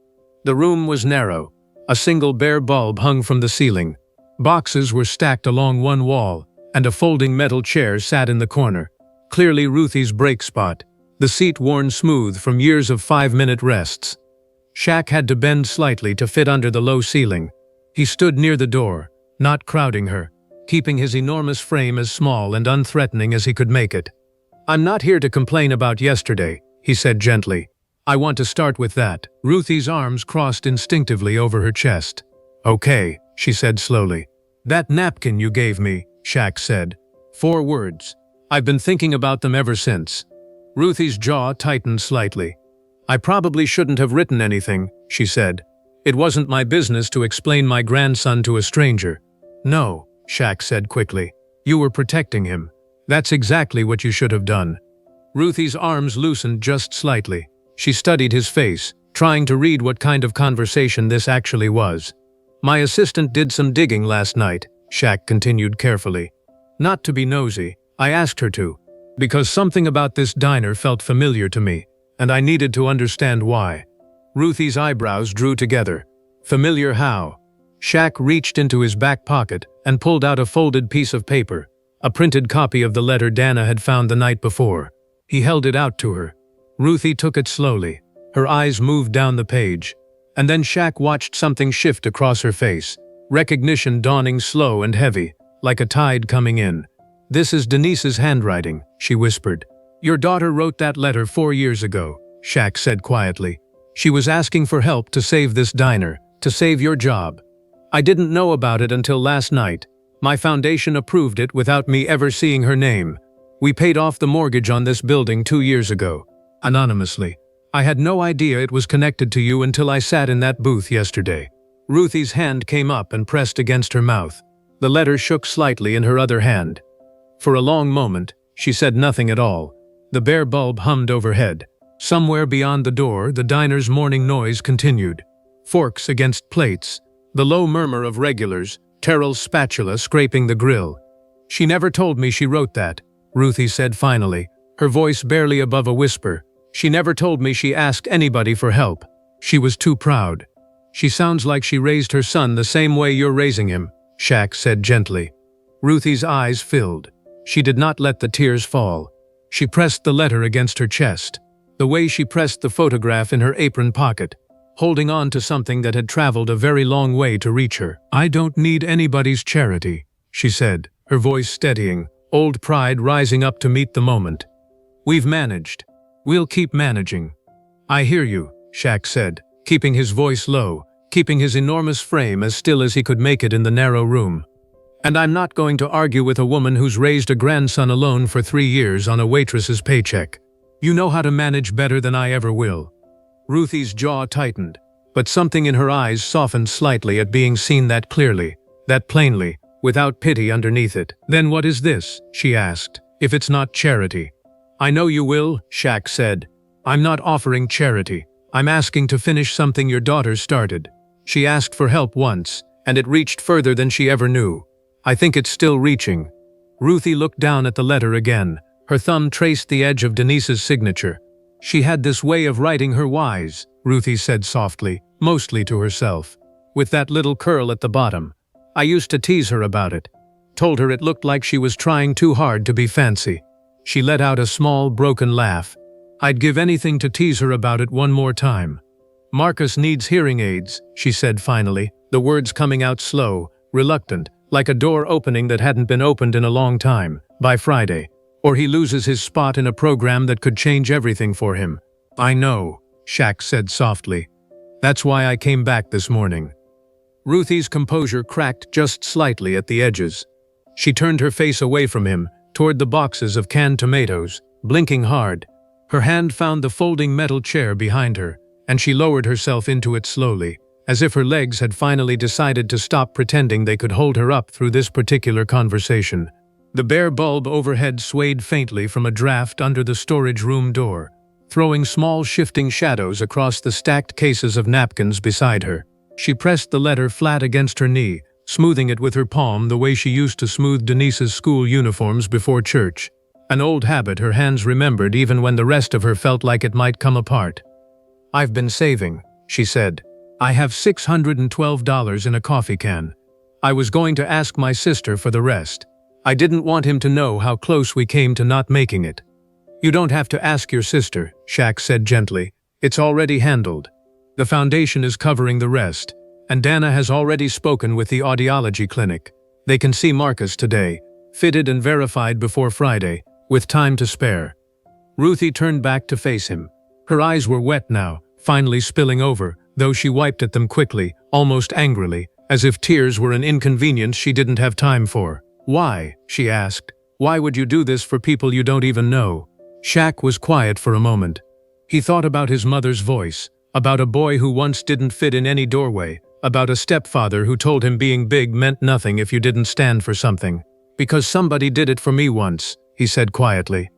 The room was narrow. A single bare bulb hung from the ceiling. Boxes were stacked along one wall, and a folding metal chair sat in the corner, clearly Ruthie's break spot, the seat worn smooth from years of 5-minute rests. Shaq had to bend slightly to fit under the low ceiling. He stood near the door, not crowding her, keeping his enormous frame as small and unthreatening as he could make it. "I'm not here to complain about yesterday," he said gently. "I want to start with that." Ruthie's arms crossed instinctively over her chest. "Okay," she said slowly. "That napkin you gave me," Shaq said. 4 words. "I've been thinking about them ever since." Ruthie's jaw tightened slightly. "I probably shouldn't have written anything," she said. "It wasn't my business to explain my grandson to a stranger." "No," Shaq said quickly. "You were protecting him. That's exactly what you should have done." Ruthie's arms loosened just slightly. She studied his face, trying to read what kind of conversation this actually was. "My assistant did some digging last night," Shaq continued carefully. "Not to be nosy, I asked her to, because something about this diner felt familiar to me, and I needed to understand why." Ruthie's eyebrows drew together. "Familiar how?" Shaq reached into his back pocket and pulled out a folded piece of paper, a printed copy of the letter Dana had found the night before. He held it out to her. Ruthie took it slowly. Her eyes moved down the page, and then Shaq watched something shift across her face, recognition dawning slow and heavy, like a tide coming in. "This is Denise's handwriting," she whispered. "Your daughter wrote that letter 4 years ago," Shaq said quietly. "She was asking for help to save this diner, to save your job. I didn't know about it until last night. My foundation approved it without me ever seeing her name. We paid off the mortgage on this building 2 years ago. Anonymously. I had no idea it was connected to you until I sat in that booth yesterday." Ruthie's hand came up and pressed against her mouth. The letter shook slightly in her other hand. For a long moment, she said nothing at all. The bare bulb hummed overhead. Somewhere beyond the door, the diner's morning noise continued. Forks against plates, the low murmur of regulars, Terrell's spatula scraping the grill. "She never told me she wrote that," Ruthie said finally, her voice barely above a whisper. "She never told me she asked anybody for help. She was too proud." "She sounds like she raised her son the same way you're raising him," Shaq said gently. Ruthie's eyes filled. She did not let the tears fall. She pressed the letter against her chest, the way she pressed the photograph in her apron pocket, holding on to something that had traveled a very long way to reach her. "I don't need anybody's charity," she said, her voice steadying, old pride rising up to meet the moment. "We've managed. We'll keep managing." "I hear you," Shaq said, keeping his voice low, keeping his enormous frame as still as he could make it in the narrow room. "And I'm not going to argue with a woman who's raised a grandson alone for 3 years on a waitress's paycheck. You know how to manage better than I ever will." Ruthie's jaw tightened, but something in her eyes softened slightly at being seen that clearly, that plainly, without pity underneath it. "Then what is this?" she asked, "if it's not charity?" "I know you will," Shaq said. "I'm not offering charity. I'm asking to finish something your daughter started. She asked for help once, and it reached further than she ever knew. I think it's still reaching." Ruthie looked down at the letter again. Her thumb traced the edge of Denise's signature. "She had this way of writing her Y's," Ruthie said softly, mostly to herself, "with that little curl at the bottom. I used to tease her about it. Told her it looked like she was trying too hard to be fancy. She let out a small, broken laugh. I'd give anything to tease her about it one more time. Marcus needs hearing aids, she said finally, the words coming out slow, reluctant, like a door opening that hadn't been opened in a long time, by Friday. Or he loses his spot in a program that could change everything for him. I know, Shaq said softly. That's why I came back this morning. Ruthie's composure cracked just slightly at the edges. She turned her face away from him, toward the boxes of canned tomatoes, blinking hard. Her hand found the folding metal chair behind her, and she lowered herself into it slowly, as if her legs had finally decided to stop pretending they could hold her up through this particular conversation. The bare bulb overhead swayed faintly from a draft under the storage room door, throwing small shifting shadows across the stacked cases of napkins beside her. She pressed the letter flat against her knee, smoothing it with her palm the way she used to smooth Denise's school uniforms before church. An old habit her hands remembered even when the rest of her felt like it might come apart. I've been saving, she said. I have $612 in a coffee can. I was going to ask my sister for the rest. I didn't want him to know how close we came to not making it. You don't have to ask your sister, Shaq said gently. It's already handled. The foundation is covering the rest, and Dana has already spoken with the audiology clinic. They can see Marcus today, fitted and verified before Friday, with time to spare. Ruthie turned back to face him. Her eyes were wet now, finally spilling over, though she wiped at them quickly, almost angrily, as if tears were an inconvenience she didn't have time for. Why? She asked. Why would you do this for people you don't even know? Shaq was quiet for a moment. He thought about his mother's voice, about a boy who once didn't fit in any doorway, about a stepfather who told him being big meant nothing if you didn't stand for something. Because somebody did it for me once, he said quietly.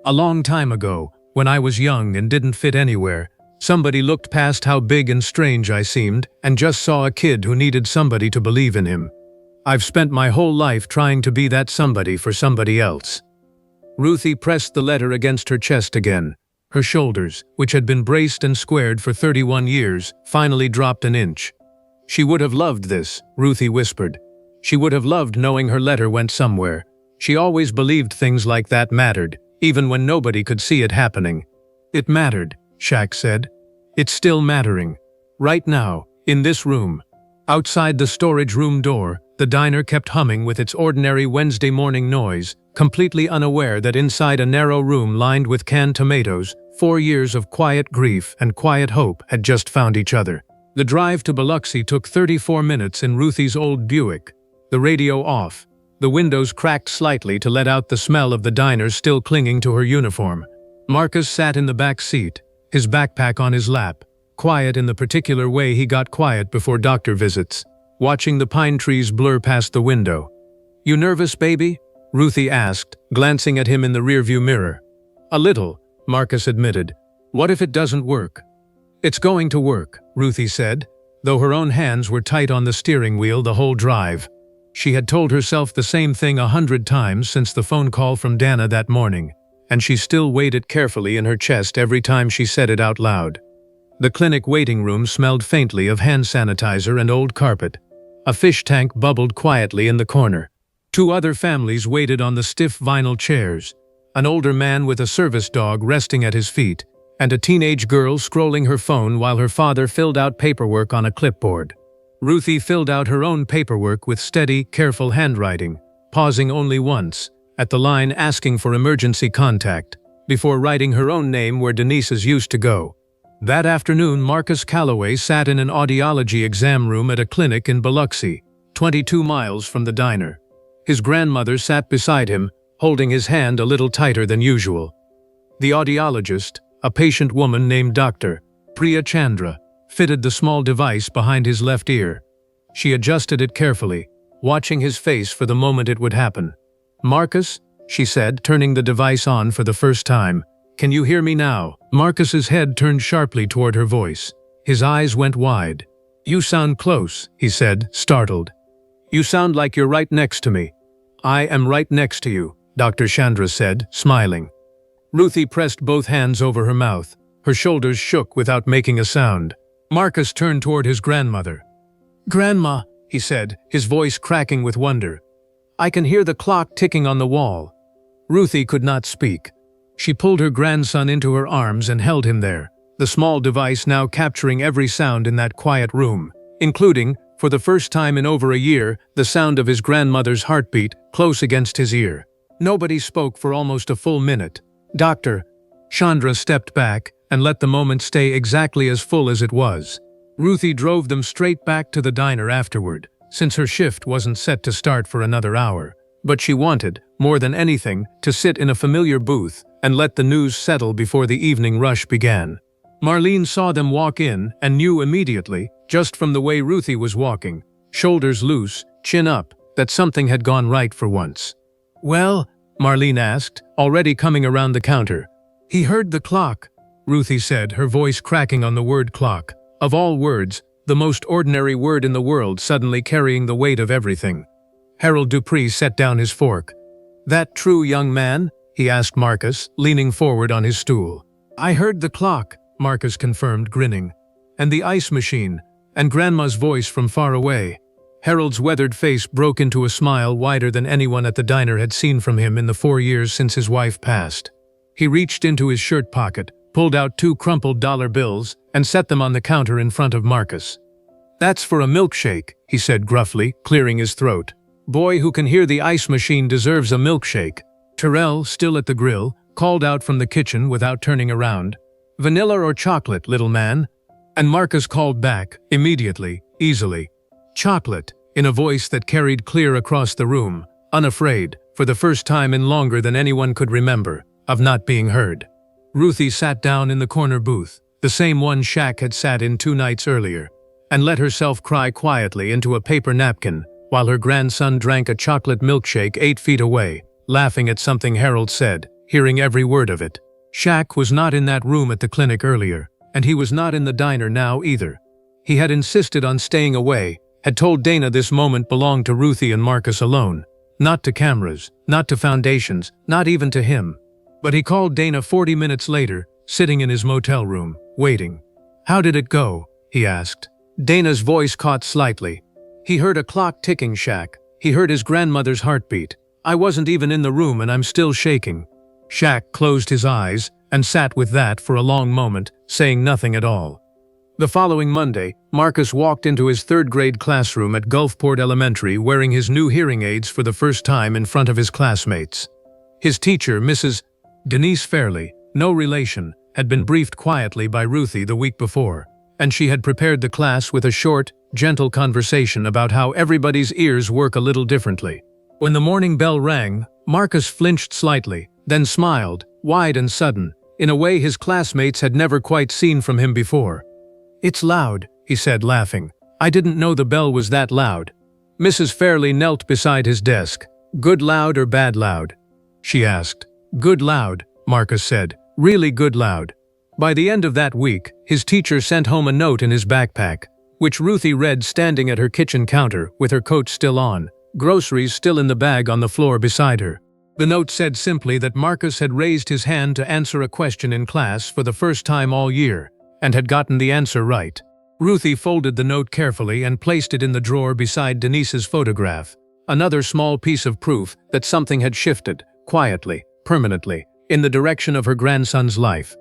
A long time ago, when I was young and didn't fit anywhere, somebody looked past how big and strange I seemed and just saw a kid who needed somebody to believe in him. I've spent my whole life trying to be that somebody for somebody else. Ruthie pressed the letter against her chest again. Her shoulders, which had been braced and squared for 31 years, finally dropped an inch. She would have loved this, Ruthie whispered. She would have loved knowing her letter went somewhere. She always believed things like that mattered, even when nobody could see it happening. It mattered, Shaq said. It's still mattering. Right now, in this room. Outside the storage room door, the diner kept humming with its ordinary Wednesday morning noise, completely unaware that inside a narrow room lined with canned tomatoes, 4 years of quiet grief and quiet hope had just found each other. The drive to Biloxi took 34 minutes in Ruthie's old Buick. The radio off. The windows cracked slightly to let out the smell of the diner still clinging to her uniform. Marcus sat in the back seat, his backpack on his lap, quiet in the particular way he got quiet before doctor visits, watching the pine trees blur past the window. You nervous, baby? Ruthie asked, glancing at him in the rearview mirror. A little, Marcus admitted. What if it doesn't work? It's going to work, Ruthie said, though her own hands were tight on the steering wheel the whole drive. She had told herself the same thing 100 times since the phone call from Dana that morning, and she still weighed it carefully in her chest every time she said it out loud. The clinic waiting room smelled faintly of hand sanitizer and old carpet. A fish tank bubbled quietly in the corner. 2 other families waited on the stiff vinyl chairs, an older man with a service dog resting at his feet, and a teenage girl scrolling her phone while her father filled out paperwork on a clipboard. Ruthie filled out her own paperwork with steady, careful handwriting, pausing only once, at the line asking for emergency contact, before writing her own name where Denise's used to go. That afternoon, Marcus Calloway sat in an audiology exam room at a clinic in Biloxi, 22 miles from the diner. His grandmother sat beside him, holding his hand a little tighter than usual. The audiologist, a patient woman named Dr. Priya Chandra, fitted the small device behind his left ear. She adjusted it carefully, watching his face for the moment it would happen. Marcus, she said, turning the device on for the first time. Can you hear me now? Marcus's head turned sharply toward her voice. His eyes went wide. You sound close, he said, startled. You sound like you're right next to me. I am right next to you, Dr. Chandra said, smiling. Ruthie pressed both hands over her mouth. Her shoulders shook without making a sound. Marcus turned toward his grandmother. Grandma, he said, his voice cracking with wonder. "I can hear the clock ticking on the wall." Ruthie could not speak. She pulled her grandson into her arms and held him there, the small device now capturing every sound in that quiet room, including, for the first time in over a year, the sound of his grandmother's heartbeat close against his ear. Nobody spoke for almost a full minute. "Doctor." Chandra stepped back and let the moment stay exactly as full as it was. Ruthie drove them straight back to the diner afterward, since her shift wasn't set to start for another hour. But she wanted, more than anything, to sit in a familiar booth and let the news settle before the evening rush began. Marlene saw them walk in and knew immediately, just from the way Ruthie was walking, shoulders loose, chin up, that something had gone right for once. "Well?" Marlene asked, already coming around the counter. "He heard the clock," Ruthie said, her voice cracking on the word clock. Of all words, the most ordinary word in the world suddenly carrying the weight of everything. Harold Dupree set down his fork. "That true, young man?" he asked Marcus, leaning forward on his stool. "I heard the clock," Marcus confirmed, grinning. "And the ice machine, and Grandma's voice from far away." Harold's weathered face broke into a smile wider than anyone at the diner had seen from him in the 4 years since his wife passed. He reached into his shirt pocket, pulled out 2 crumpled dollar bills, and set them on the counter in front of Marcus. "That's for a milkshake," he said gruffly, clearing his throat. "Boy who can hear the ice machine deserves a milkshake." Terrell, still at the grill, called out from the kitchen without turning around. "Vanilla or chocolate, little man?" And Marcus called back, immediately, easily. "Chocolate," in a voice that carried clear across the room, unafraid, for the first time in longer than anyone could remember, of not being heard. Ruthie sat down in the corner booth, the same one Shaq had sat in 2 nights earlier, and let herself cry quietly into a paper napkin while her grandson drank a chocolate milkshake 8 feet away, laughing at something Harold said, hearing every word of it. Shaq was not in that room at the clinic earlier, and he was not in the diner now either. He had insisted on staying away, had told Dana this moment belonged to Ruthie and Marcus alone, not to cameras, not to foundations, not even to him. But he called Dana 40 minutes later, sitting in his motel room, waiting. "How did it go?" he asked. Dana's voice caught slightly. "He heard a clock ticking, Shaq. He heard his grandmother's heartbeat. I wasn't even in the room and I'm still shaking." Shaq closed his eyes and sat with that for a long moment, saying nothing at all. The following Monday, Marcus walked into his 3rd grade classroom at Gulfport Elementary wearing his new hearing aids for the first time in front of his classmates. His teacher, Mrs. Denise Fairley, no relation, had been briefed quietly by Ruthie the week before, and she had prepared the class with a short, gentle conversation about how everybody's ears work a little differently. When the morning bell rang, Marcus flinched slightly, then smiled, wide and sudden, in a way his classmates had never quite seen from him before. "It's loud," he said, laughing. "I didn't know the bell was that loud." Mrs. Fairley knelt beside his desk. "Good loud or bad loud?" she asked. "Good loud," Marcus said. "Really good loud." By the end of that week, his teacher sent home a note in his backpack, which Ruthie read standing at her kitchen counter with her coat still on, groceries still in the bag on the floor beside her. The note said simply that Marcus had raised his hand to answer a question in class for the first time all year, and had gotten the answer right. Ruthie folded the note carefully and placed it in the drawer beside Denise's photograph, another small piece of proof that something had shifted, quietly, permanently, in the direction of her grandson's life.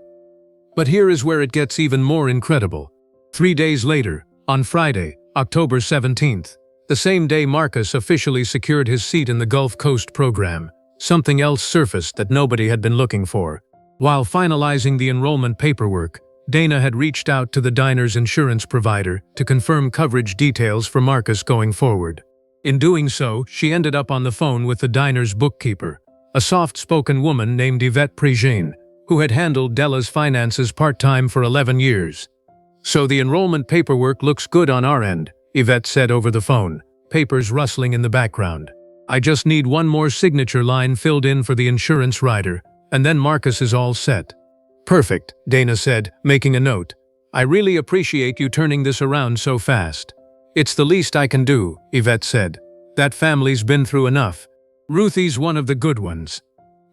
But here is where it gets even more incredible. 3 days later, on Friday, October 17th, the same day Marcus officially secured his seat in the Gulf Coast program, something else surfaced that nobody had been looking for. While finalizing the enrollment paperwork, Dana had reached out to the diner's insurance provider to confirm coverage details for Marcus going forward. In doing so, she ended up on the phone with the diner's bookkeeper, a soft-spoken woman named Yvette Prigene, who had handled Della's finances part-time for 11 years. "So the enrollment paperwork looks good on our end," Yvette said over the phone, papers rustling in the background. "I just need one more signature line filled in for the insurance rider, and then Marcus is all set." "Perfect," Dana said, making a note. "I really appreciate you turning this around so fast." "It's the least I can do," Yvette said. "That family's been through enough. Ruthie's one of the good ones."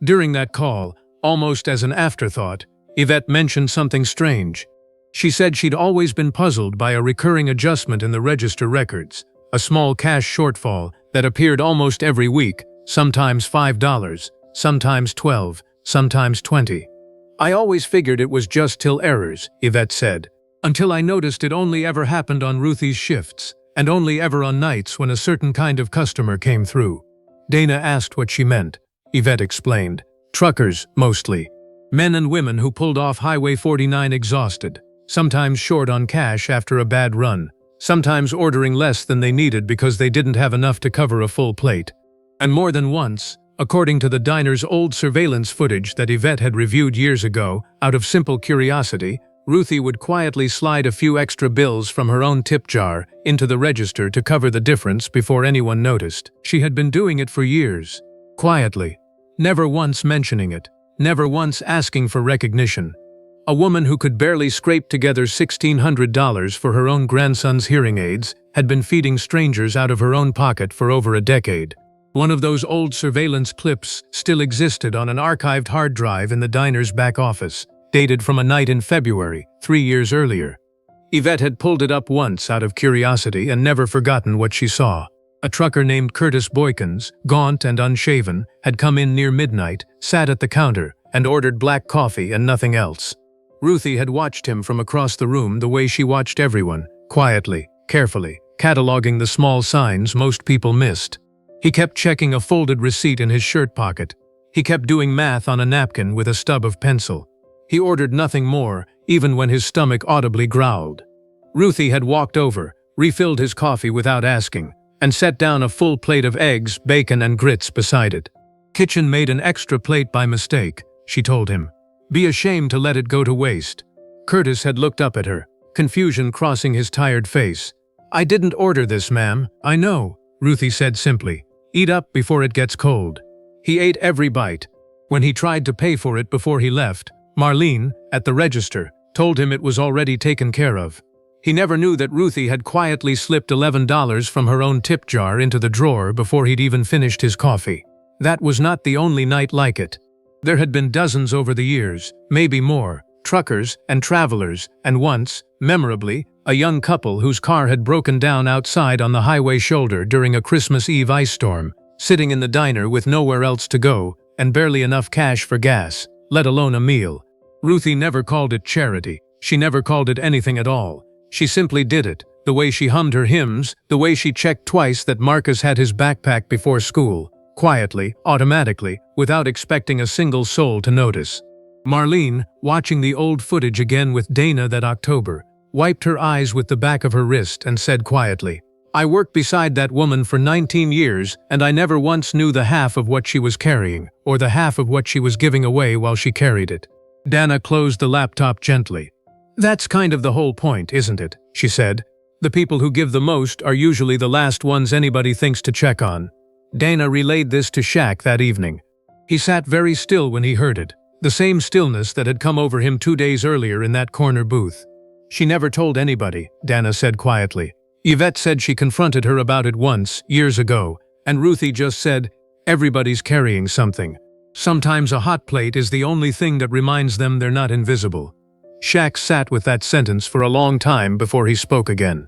During that call, almost as an afterthought, Yvette mentioned something strange. She said she'd always been puzzled by a recurring adjustment in the register records, a small cash shortfall that appeared almost every week, sometimes $5, sometimes $12, sometimes $20. I always figured it was just till errors, Yvette said, until I noticed it only ever happened on Ruthie's shifts, and only ever on nights when a certain kind of customer came through. Dana asked what she meant. Yvette explained. Truckers, mostly. Men and women who pulled off Highway 49 exhausted, sometimes short on cash after a bad run, sometimes ordering less than they needed because they didn't have enough to cover a full plate. And more than once, according to the diner's old surveillance footage that Yvette had reviewed years ago, out of simple curiosity, Ruthie would quietly slide a few extra bills from her own tip jar into the register to cover the difference before anyone noticed. She had been doing it for years, quietly, never once mentioning it, never once asking for recognition. A woman who could barely scrape together $1,600 for her own grandson's hearing aids had been feeding strangers out of her own pocket for over a decade. One of those old surveillance clips still existed on an archived hard drive in the diner's back office, dated from a night in February, 3 years earlier. Yvette had pulled it up once out of curiosity and never forgotten what she saw. A trucker named Curtis Boykins, gaunt and unshaven, had come in near midnight, sat at the counter, and ordered black coffee and nothing else. Ruthie had watched him from across the room the way she watched everyone, quietly, carefully, cataloging the small signs most people missed. He kept checking a folded receipt in his shirt pocket. He kept doing math on a napkin with a stub of pencil. He ordered nothing more, even when his stomach audibly growled. Ruthie had walked over, refilled his coffee without asking, and set down a full plate of eggs, bacon, and grits beside it. Kitchen made an extra plate by mistake, she told him. Be ashamed to let it go to waste. Curtis had looked up at her, confusion crossing his tired face. I didn't order this, ma'am. I know, Ruthie said simply. Eat up before it gets cold. He ate every bite. When he tried to pay for it before he left, Marlene, at the register, told him it was already taken care of. He never knew that Ruthie had quietly slipped $11 from her own tip jar into the drawer before he'd even finished his coffee. That was not the only night like it. There had been dozens over the years, maybe more, truckers and travelers, and once, memorably, a young couple whose car had broken down outside on the highway shoulder during a Christmas Eve ice storm, sitting in the diner with nowhere else to go and barely enough cash for gas, let alone a meal. Ruthie never called it charity. She never called it anything at all. She simply did it, the way she hummed her hymns, the way she checked twice that Marcus had his backpack before school, quietly, automatically, without expecting a single soul to notice. Marlene, watching the old footage again with Dana that October, wiped her eyes with the back of her wrist and said quietly, I worked beside that woman for 19 years and I never once knew the half of what she was carrying, or the half of what she was giving away while she carried it. Dana closed the laptop gently. That's kind of the whole point, isn't it? She said. The people who give the most are usually the last ones anybody thinks to check on. Dana relayed this to Shaq that evening. He sat very still when he heard it, the same stillness that had come over him 2 days earlier in that corner booth. She never told anybody, Dana said quietly. Yvette said she confronted her about it once, years ago, and Ruthie just said, everybody's carrying something. Sometimes a hot plate is the only thing that reminds them they're not invisible. Shaq sat with that sentence for a long time before he spoke again.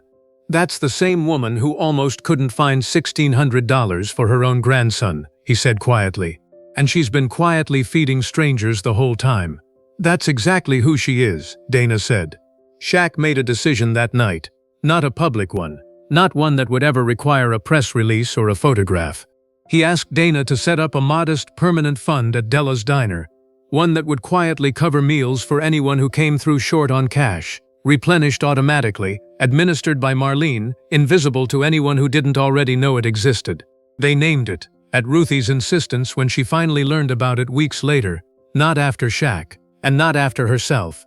That's the same woman who almost couldn't find $1,600 for her own grandson, he said quietly. And she's been quietly feeding strangers the whole time. That's exactly who she is, Dana said. Shaq made a decision that night. Not a public one. Not one that would ever require a press release or a photograph. He asked Dana to set up a modest, permanent fund at Della's Diner. One that would quietly cover meals for anyone who came through short on cash, replenished automatically, administered by Marlene, invisible to anyone who didn't already know it existed. They named it, at Ruthie's insistence when she finally learned about it weeks later, not after Shaq, and not after herself.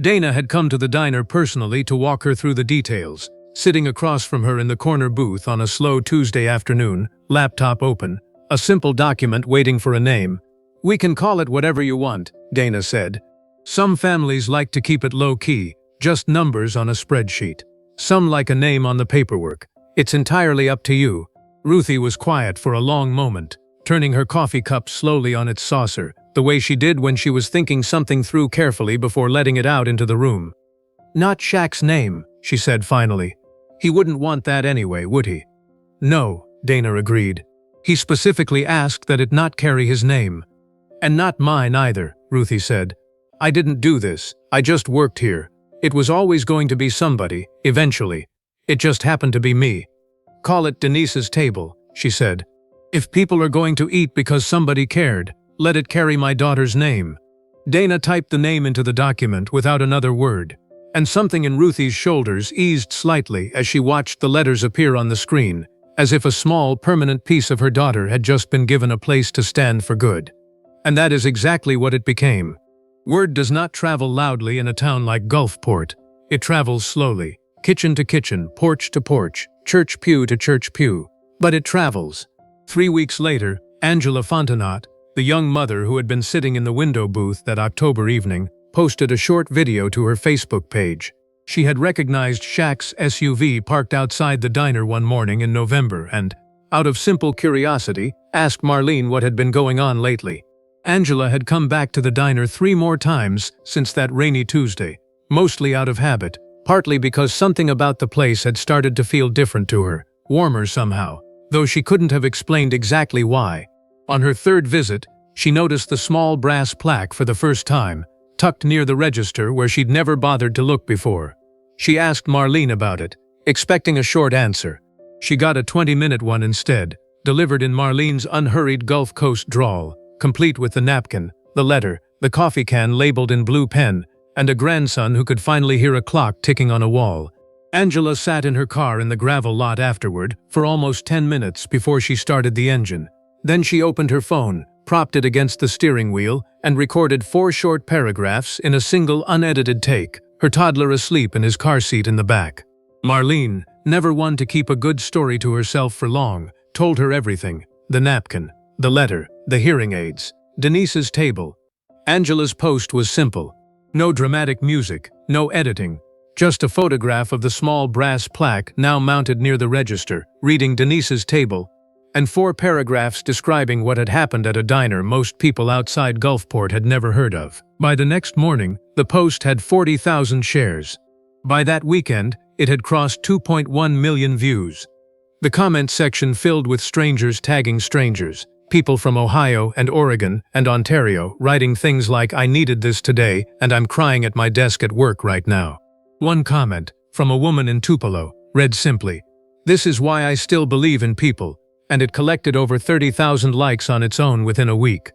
Dana had come to the diner personally to walk her through the details, sitting across from her in the corner booth on a slow Tuesday afternoon, laptop open, a simple document waiting for a name. We can call it whatever you want, Dana said. Some families like to keep it low-key, just numbers on a spreadsheet. Some like a name on the paperwork. It's entirely up to you. Ruthie was quiet for a long moment, turning her coffee cup slowly on its saucer, the way she did when she was thinking something through carefully before letting it out into the room. Not Shaq's name, she said finally. He wouldn't want that anyway, would he? No, Dana agreed. He specifically asked that it not carry his name. And not mine either, Ruthie said. I didn't do this, I just worked here. It was always going to be somebody, eventually. It just happened to be me. Call it Denise's table, she said. If people are going to eat because somebody cared, let it carry my daughter's name. Dana typed the name into the document without another word, and something in Ruthie's shoulders eased slightly as she watched the letters appear on the screen, as if a small, permanent piece of her daughter had just been given a place to stand for good. And that is exactly what it became. Word does not travel loudly in a town like Gulfport. It travels slowly, kitchen to kitchen, porch to porch, church pew to church pew. But it travels. 3 weeks later, Angela Fontenot, the young mother who had been sitting in the window booth that October evening, posted a short video to her Facebook page. She had recognized Shaq's SUV parked outside the diner one morning in November and, out of simple curiosity, asked Marlene what had been going on lately. Angela had come back to the diner 3 more times since that rainy Tuesday, mostly out of habit, partly because something about the place had started to feel different to her, warmer somehow, though she couldn't have explained exactly why. On her 3rd visit, she noticed the small brass plaque for the first time, tucked near the register where she'd never bothered to look before. She asked Marlene about it, expecting a short answer. She got a 20-minute one instead, delivered in Marlene's unhurried Gulf Coast drawl, complete with the napkin, the letter, the coffee can labeled in blue pen, and a grandson who could finally hear a clock ticking on a wall. Angela sat in her car in the gravel lot afterward for almost 10 minutes before she started the engine. Then she opened her phone, propped it against the steering wheel, and recorded 4 short paragraphs in a single unedited take, her toddler asleep in his car seat in the back. Marlene, never one to keep a good story to herself for long, told her everything: the napkin, the letter, the hearing aids, Denise's table. Angela's post was simple. No dramatic music, no editing, just a photograph of the small brass plaque now mounted near the register, reading Denise's table, and 4 paragraphs describing what had happened at a diner most people outside Gulfport had never heard of. By the next morning, the post had 40,000 shares. By that weekend, it had crossed 2.1 million views. The comment section filled with strangers tagging strangers, people from Ohio and Oregon and Ontario writing things like, "I needed this today and I'm crying at my desk at work right now." One comment, from a woman in Tupelo, read simply, "This is why I still believe in people," and it collected over 30,000 likes on its own within a week.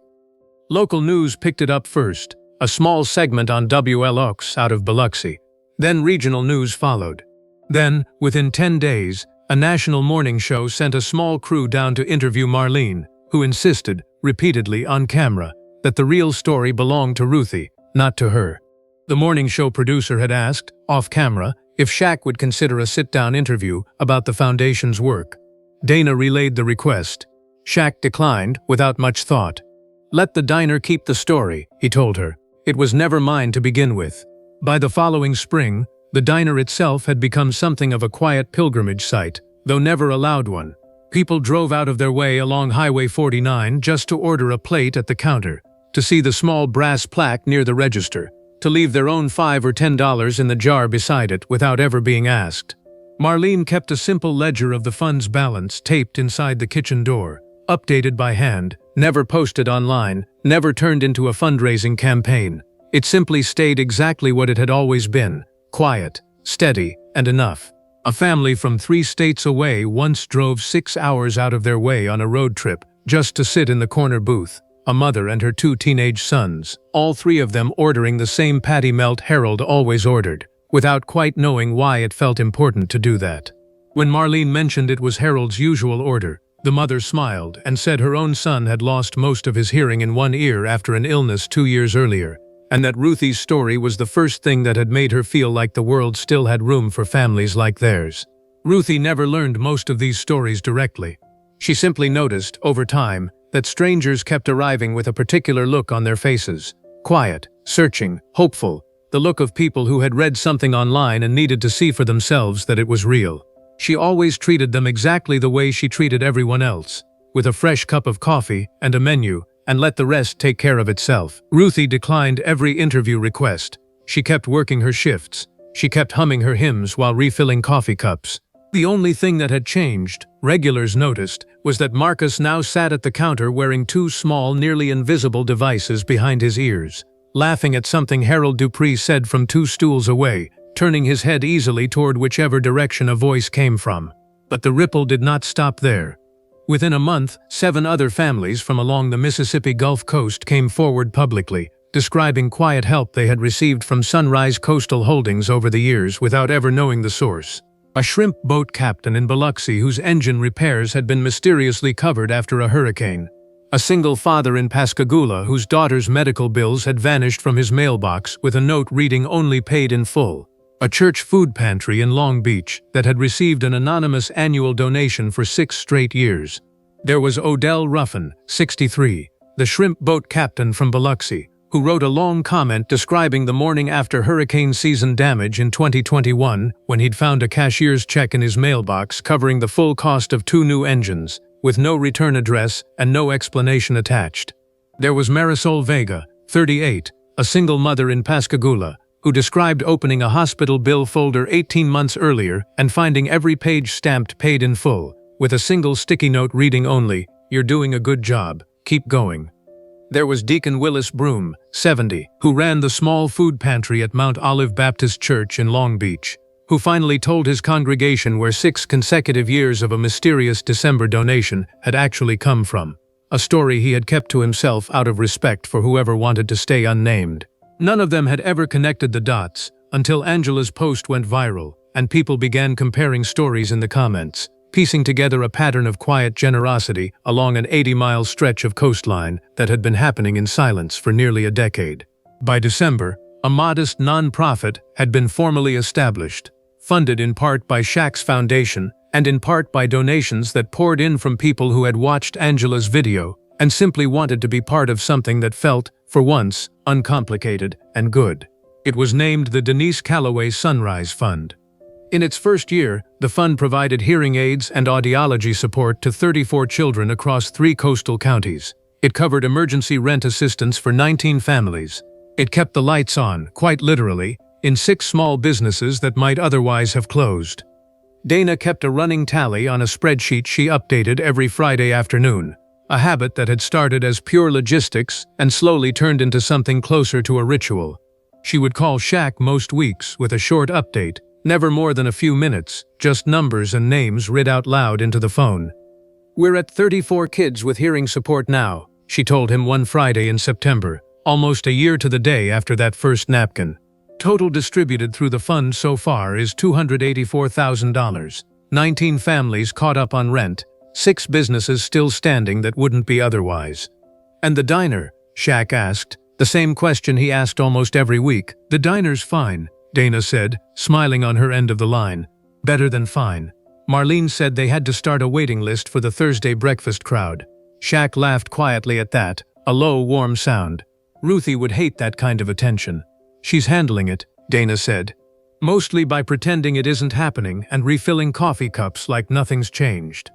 Local news picked it up first, a small segment on WLOX out of Biloxi. Then regional news followed. Then, within 10 days, a national morning show sent a small crew down to interview Marlene, who insisted, repeatedly on camera, that the real story belonged to Ruthie, not to her. The morning show producer had asked, off camera, if Shaq would consider a sit-down interview about the foundation's work. Dana relayed the request. Shaq declined, without much thought. "Let the diner keep the story," he told her. "It was never mine to begin with." By the following spring, the diner itself had become something of a quiet pilgrimage site, though never a loud one. People drove out of their way along Highway 49 just to order a plate at the counter, to see the small brass plaque near the register, to leave their own $5 or $10 in the jar beside it without ever being asked. Marlene kept a simple ledger of the fund's balance taped inside the kitchen door, updated by hand, never posted online, never turned into a fundraising campaign. It simply stayed exactly what it had always been: quiet, steady, and enough. A family from 3 states away once drove 6 hours out of their way on a road trip just to sit in the corner booth, a mother and her 2 teenage sons, all 3 of them ordering the same patty melt Harold always ordered, without quite knowing why it felt important to do that. When Marlene mentioned it was Harold's usual order, the mother smiled and said her own son had lost most of his hearing in one ear after an illness 2 years earlier, and that Ruthie's story was the first thing that had made her feel like the world still had room for families like theirs. Ruthie never learned most of these stories directly. She simply noticed, over time, that strangers kept arriving with a particular look on their faces: quiet, searching, hopeful, the look of people who had read something online and needed to see for themselves that it was real. She always treated them exactly the way she treated everyone else, with a fresh cup of coffee and a menu, and let the rest take care of itself. Ruthie declined every interview request. She kept working her shifts. She kept humming her hymns while refilling coffee cups. The only thing that had changed, regulars noticed, was that Marcus now sat at the counter wearing two small, nearly invisible devices behind his ears, laughing at something Harold Dupree said from two stools away, turning his head easily toward whichever direction a voice came from. But the ripple did not stop there. Within a month, 7 other families from along the Mississippi Gulf Coast came forward publicly, describing quiet help they had received from Sunrise Coastal Holdings over the years without ever knowing the source. A shrimp boat captain in Biloxi whose engine repairs had been mysteriously covered after a hurricane. A single father in Pascagoula whose daughter's medical bills had vanished from his mailbox with a note reading "only paid in full." A church food pantry in Long Beach that had received an anonymous annual donation for 6 straight years. There was Odell Ruffin, 63, the shrimp boat captain from Biloxi, who wrote a long comment describing the morning after hurricane season damage in 2021 when he'd found a cashier's check in his mailbox covering the full cost of 2 new engines, with no return address and no explanation attached. There was Marisol Vega, 38, a single mother in Pascagoula, who described opening a hospital bill folder 18 months earlier and finding every page stamped "paid in full," with a single sticky note reading only, "You're doing a good job, keep going." There was Deacon Willis Broom, 70, who ran the small food pantry at Mount Olive Baptist Church in Long Beach, who finally told his congregation where 6 consecutive years of a mysterious December donation had actually come from, a story he had kept to himself out of respect for whoever wanted to stay unnamed. None of them had ever connected the dots until Angela's post went viral and people began comparing stories in the comments, piecing together a pattern of quiet generosity along an 80-mile stretch of coastline that had been happening in silence for nearly a decade. By December, a modest non-profit had been formally established, funded in part by Shaq's foundation and in part by donations that poured in from people who had watched Angela's video and simply wanted to be part of something that felt, for once, uncomplicated and good. It was named the Denise Calloway Sunrise Fund. In its first year, the fund provided hearing aids and audiology support to 34 children across 3 coastal counties. It covered emergency rent assistance for 19 families. It kept the lights on, quite literally, in 6 small businesses that might otherwise have closed. Dana kept a running tally on a spreadsheet she updated every Friday afternoon, a habit that had started as pure logistics and slowly turned into something closer to a ritual. She would call Shaq most weeks with a short update, never more than a few minutes, just numbers and names read out loud into the phone. "We're at 34 kids with hearing support now," she told him one Friday in September, almost a year to the day after that first napkin. Total distributed through the fund so far is $284,000. 19 families caught up on rent, 6 businesses still standing that wouldn't be otherwise. "And the diner?" Shaq asked, the same question he asked almost every week. "The diner's fine," Dana said, smiling on her end of the line. "Better than fine." Marlene said they had to start a waiting list for the Thursday breakfast crowd. Shaq laughed quietly at that, a low, warm sound. "Ruthie would hate that kind of attention." "She's handling it," Dana said. "Mostly by pretending it isn't happening and refilling coffee cups like nothing's changed."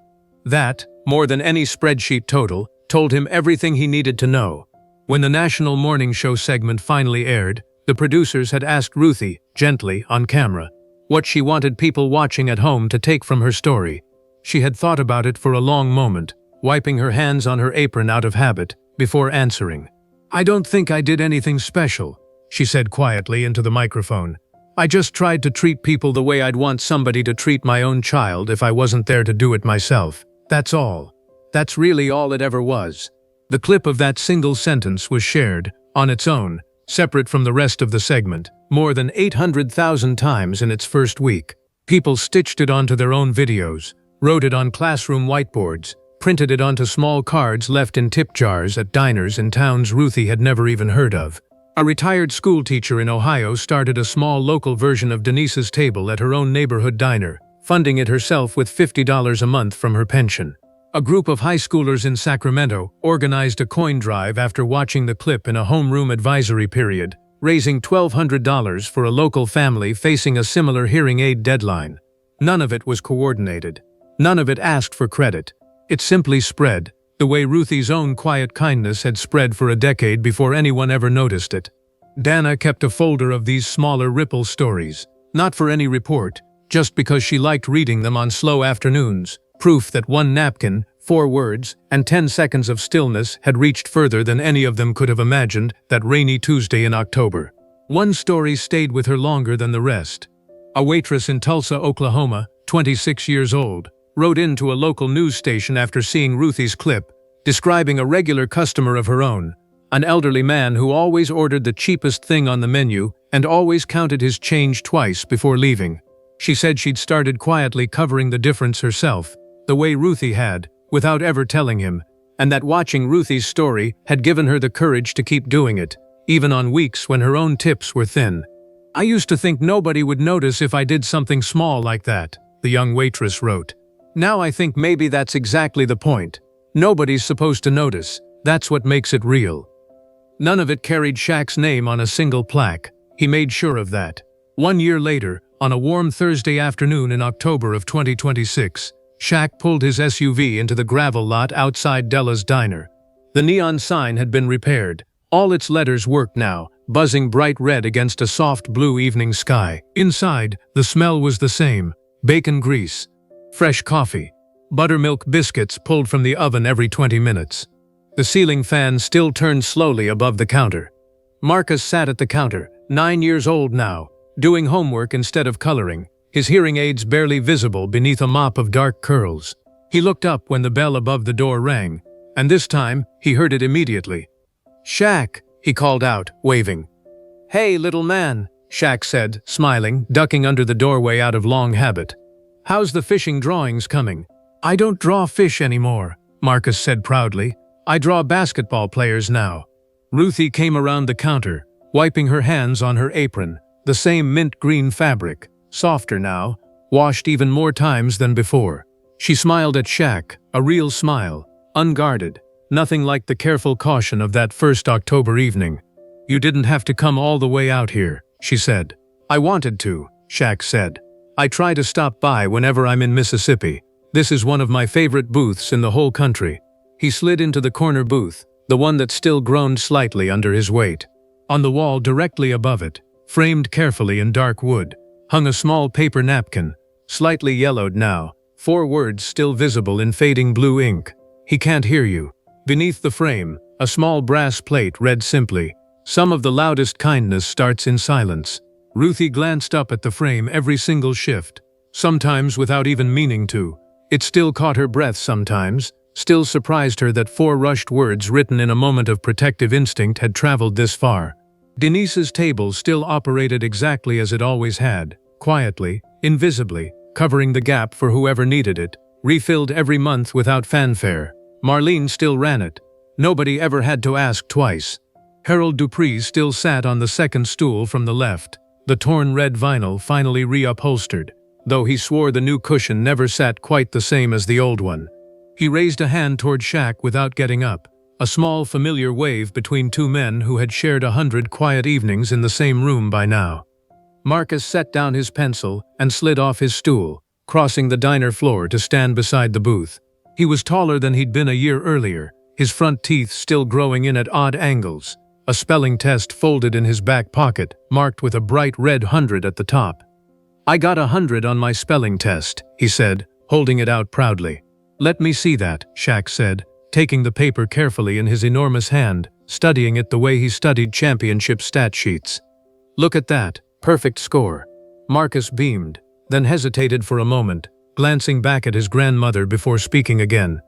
That, more than any spreadsheet total, told him everything he needed to know. When the national morning show segment finally aired, the producers had asked Ruthie, gently, on camera, what she wanted people watching at home to take from her story. She had thought about it for a long moment, wiping her hands on her apron out of habit, before answering. "I don't think I did anything special," she said quietly into the microphone. "I just tried to treat people the way I'd want somebody to treat my own child if I wasn't there to do it myself. That's all. That's really all it ever was." The clip of that single sentence was shared, on its own, separate from the rest of the segment, more than 800,000 times in its first week. People stitched it onto their own videos, wrote it on classroom whiteboards, printed it onto small cards left in tip jars at diners in towns Ruthie had never even heard of. A retired schoolteacher in Ohio started a small local version of Denise's table at her own neighborhood diner, funding it herself with $50 a month from her pension. A group of high schoolers in Sacramento organized a coin drive after watching the clip in a homeroom advisory period, raising $1,200 for a local family facing a similar hearing aid deadline. None of it was coordinated. None of it asked for credit. It simply spread, the way Ruthie's own quiet kindness had spread for a decade before anyone ever noticed it. Dana kept a folder of these smaller ripple stories, not for any report, just because she liked reading them on slow afternoons, proof that one napkin, 4 words, and 10 seconds of stillness had reached further than any of them could have imagined that rainy Tuesday in October. One story stayed with her longer than the rest. A waitress in Tulsa, Oklahoma, 26 years old, wrote into a local news station after seeing Ruthie's clip, describing a regular customer of her own, an elderly man who always ordered the cheapest thing on the menu and always counted his change twice before leaving. She said she'd started quietly covering the difference herself, the way Ruthie had, without ever telling him, and that watching Ruthie's story had given her the courage to keep doing it, even on weeks when her own tips were thin. "I used to think nobody would notice if I did something small like that," the young waitress wrote. "Now I think maybe that's exactly the point. Nobody's supposed to notice. That's what makes it real." None of it carried Shaq's name on a single plaque. He made sure of that. 1 year later, on a warm Thursday afternoon in October of 2026, Shaq pulled his SUV into the gravel lot outside Della's diner. The neon sign had been repaired. All its letters worked now, buzzing bright red against a soft blue evening sky. Inside, the smell was the same: bacon grease, fresh coffee, buttermilk biscuits pulled from the oven every 20 minutes. The ceiling fan still turned slowly above the counter. Marcus sat at the counter, 9 years old now, doing homework instead of coloring, his hearing aids barely visible beneath a mop of dark curls. He looked up when the bell above the door rang, and this time he heard it immediately. "Shaq," he called out, waving. "Hey, little man," Shaq said, smiling, ducking under the doorway out of long habit. "How's the fishing drawings coming?" "I don't draw fish anymore," Marcus said proudly. "I draw basketball players now." Ruthie came around the counter, wiping her hands on her apron, the same mint green fabric, softer now, washed even more times than before. She smiled at Shaq, a real smile, unguarded, nothing like the careful caution of that first October evening. "You didn't have to come all the way out here," she said. "I wanted to," Shaq said. "I try to stop by whenever I'm in Mississippi. This is one of my favorite booths in the whole country." He slid into the corner booth, the one that still groaned slightly under his weight. On the wall directly above it, framed carefully in dark wood, hung a small paper napkin, slightly yellowed now, 4 words still visible in fading blue ink. "He can't hear you." Beneath the frame, a small brass plate read simply, "Some of the loudest kindness starts in silence." Ruthie glanced up at the frame every single shift, sometimes without even meaning to. It still caught her breath sometimes, still surprised her that 4 rushed words written in a moment of protective instinct had traveled this far. Denise's table still operated exactly as it always had, quietly, invisibly, covering the gap for whoever needed it, refilled every month without fanfare. Marlene still ran it. Nobody ever had to ask twice. Harold Dupree still sat on the second stool from the left, the torn red vinyl finally reupholstered, though he swore the new cushion never sat quite the same as the old one. He raised a hand toward Shaq without getting up, a small familiar wave between 2 men who had shared 100 quiet evenings in the same room by now. Marcus set down his pencil and slid off his stool, crossing the diner floor to stand beside the booth. He was taller than he'd been a year earlier, his front teeth still growing in at odd angles, a spelling test folded in his back pocket, marked with a bright red 100 at the top. "I got 100 on my spelling test," he said, holding it out proudly. "Let me see that," Shaq said, taking the paper carefully in his enormous hand, studying it the way he studied championship stat sheets. "Look at that, perfect score." Marcus beamed, then hesitated for a moment, glancing back at his grandmother before speaking again.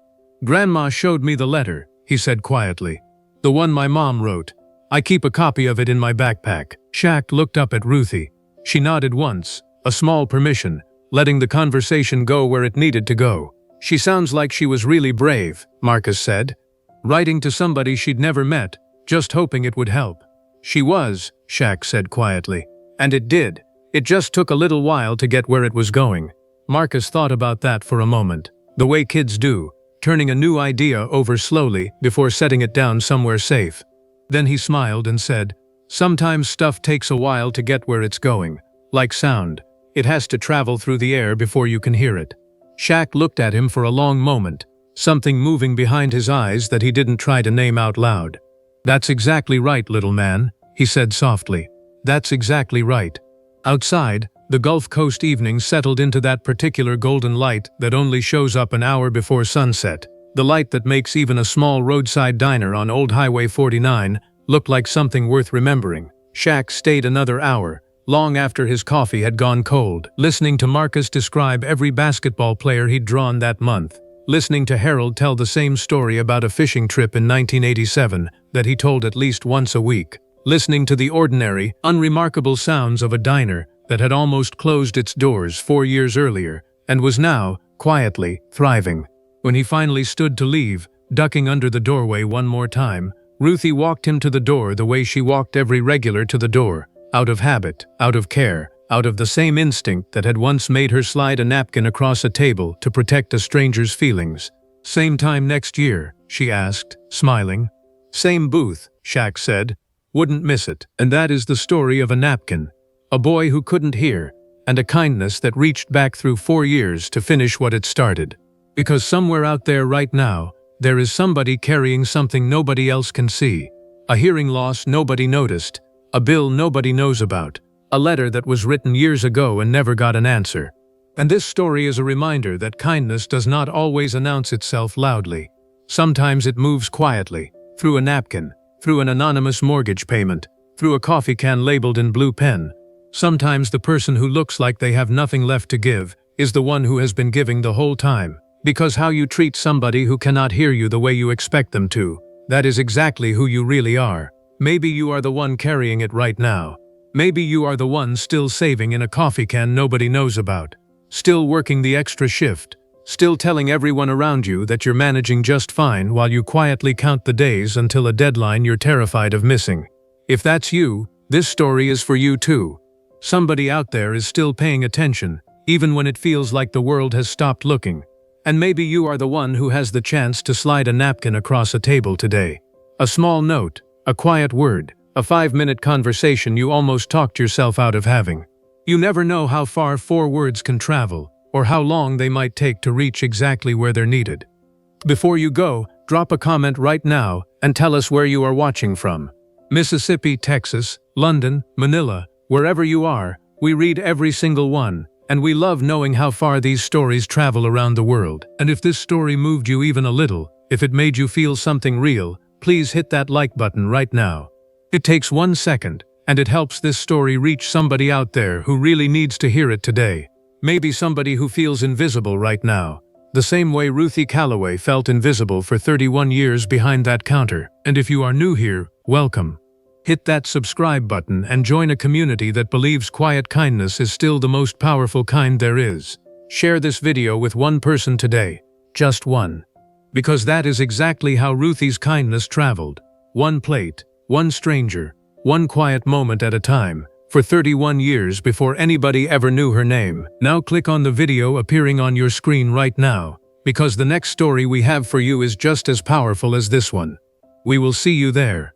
"Grandma showed me the letter," he said quietly. "The one my mom wrote. I keep a copy of it in my backpack." Shaq looked up at Ruthie. She nodded once, a small permission, letting the conversation go where it needed to go. "She sounds like she was really brave," Marcus said. "Writing to somebody she'd never met, just hoping it would help." "She was," Shaq said quietly. "And it did. It just took a little while to get where it was going." Marcus thought about that for a moment, the way kids do, turning a new idea over slowly before setting it down somewhere safe. Then he smiled and said, "Sometimes stuff takes a while to get where it's going. Like sound. It has to travel through the air before you can hear it." Shaq looked at him for a long moment, something moving behind his eyes that he didn't try to name out loud. "That's exactly right, little man," he said softly. "That's exactly right." Outside, The Gulf Coast evening settled into that particular golden light that only shows up an hour before sunset. The light that makes even a small roadside diner on Old Highway 49 look like something worth remembering. Shaq stayed another hour, long after his coffee had gone cold, listening to Marcus describe every basketball player he'd drawn that month, listening to Harold tell the same story about a fishing trip in 1987 that he told at least once a week, listening to the ordinary, unremarkable sounds of a diner that had almost closed its doors 4 years earlier and was now, quietly, thriving. When he finally stood to leave, ducking under the doorway one more time, Ruthie walked him to the door the way she walked every regular to the door, out of habit, out of care, out of the same instinct that had once made her slide a napkin across a table to protect a stranger's feelings. "Same time next year?" she asked, smiling. "Same booth," Shaq said. "Wouldn't miss it." And that is the story of a napkin, a boy who couldn't hear, and a kindness that reached back through 4 years to finish what it started. Because somewhere out there right now, there is somebody carrying something nobody else can see. A hearing loss nobody noticed, a bill nobody knows about, a letter that was written years ago and never got an answer. And this story is a reminder that kindness does not always announce itself loudly. Sometimes it moves quietly, through a napkin, through an anonymous mortgage payment, through a coffee can labeled in blue pen. Sometimes the person who looks like they have nothing left to give is the one who has been giving the whole time. Because how you treat somebody who cannot hear you the way you expect them to, that is exactly who you really are. Maybe you are the one carrying it right now. Maybe you are the one still saving in a coffee can nobody knows about. Still working the extra shift. Still telling everyone around you that you're managing just fine while you quietly count the days until a deadline you're terrified of missing. If that's you, this story is for you too. Somebody out there is still paying attention, even when it feels like the world has stopped looking. And maybe you are the one who has the chance to slide a napkin across a table today. A small note, a quiet word, a 5-minute conversation you almost talked yourself out of having. You never know how far 4 words can travel, or how long they might take to reach exactly where they're needed. Before you go, drop a comment right now and tell us where you are watching from. Mississippi, Texas, London, Manila, wherever you are, we read every single one. And we love knowing how far these stories travel around the world. And if this story moved you even a little, if it made you feel something real, please hit that like button right now. It takes 1 second, and it helps this story reach somebody out there who really needs to hear it today. Maybe somebody who feels invisible right now, the same way Ruthie Calloway felt invisible for 31 years behind that counter. And if you are new here, welcome. Hit that subscribe button and join a community that believes quiet kindness is still the most powerful kind there is. Share this video with one person today, just one. Because that is exactly how Ruthie's kindness traveled. One plate, one stranger, one quiet moment at a time, for 31 years before anybody ever knew her name. Now click on the video appearing on your screen right now, because the next story we have for you is just as powerful as this one. We will see you there.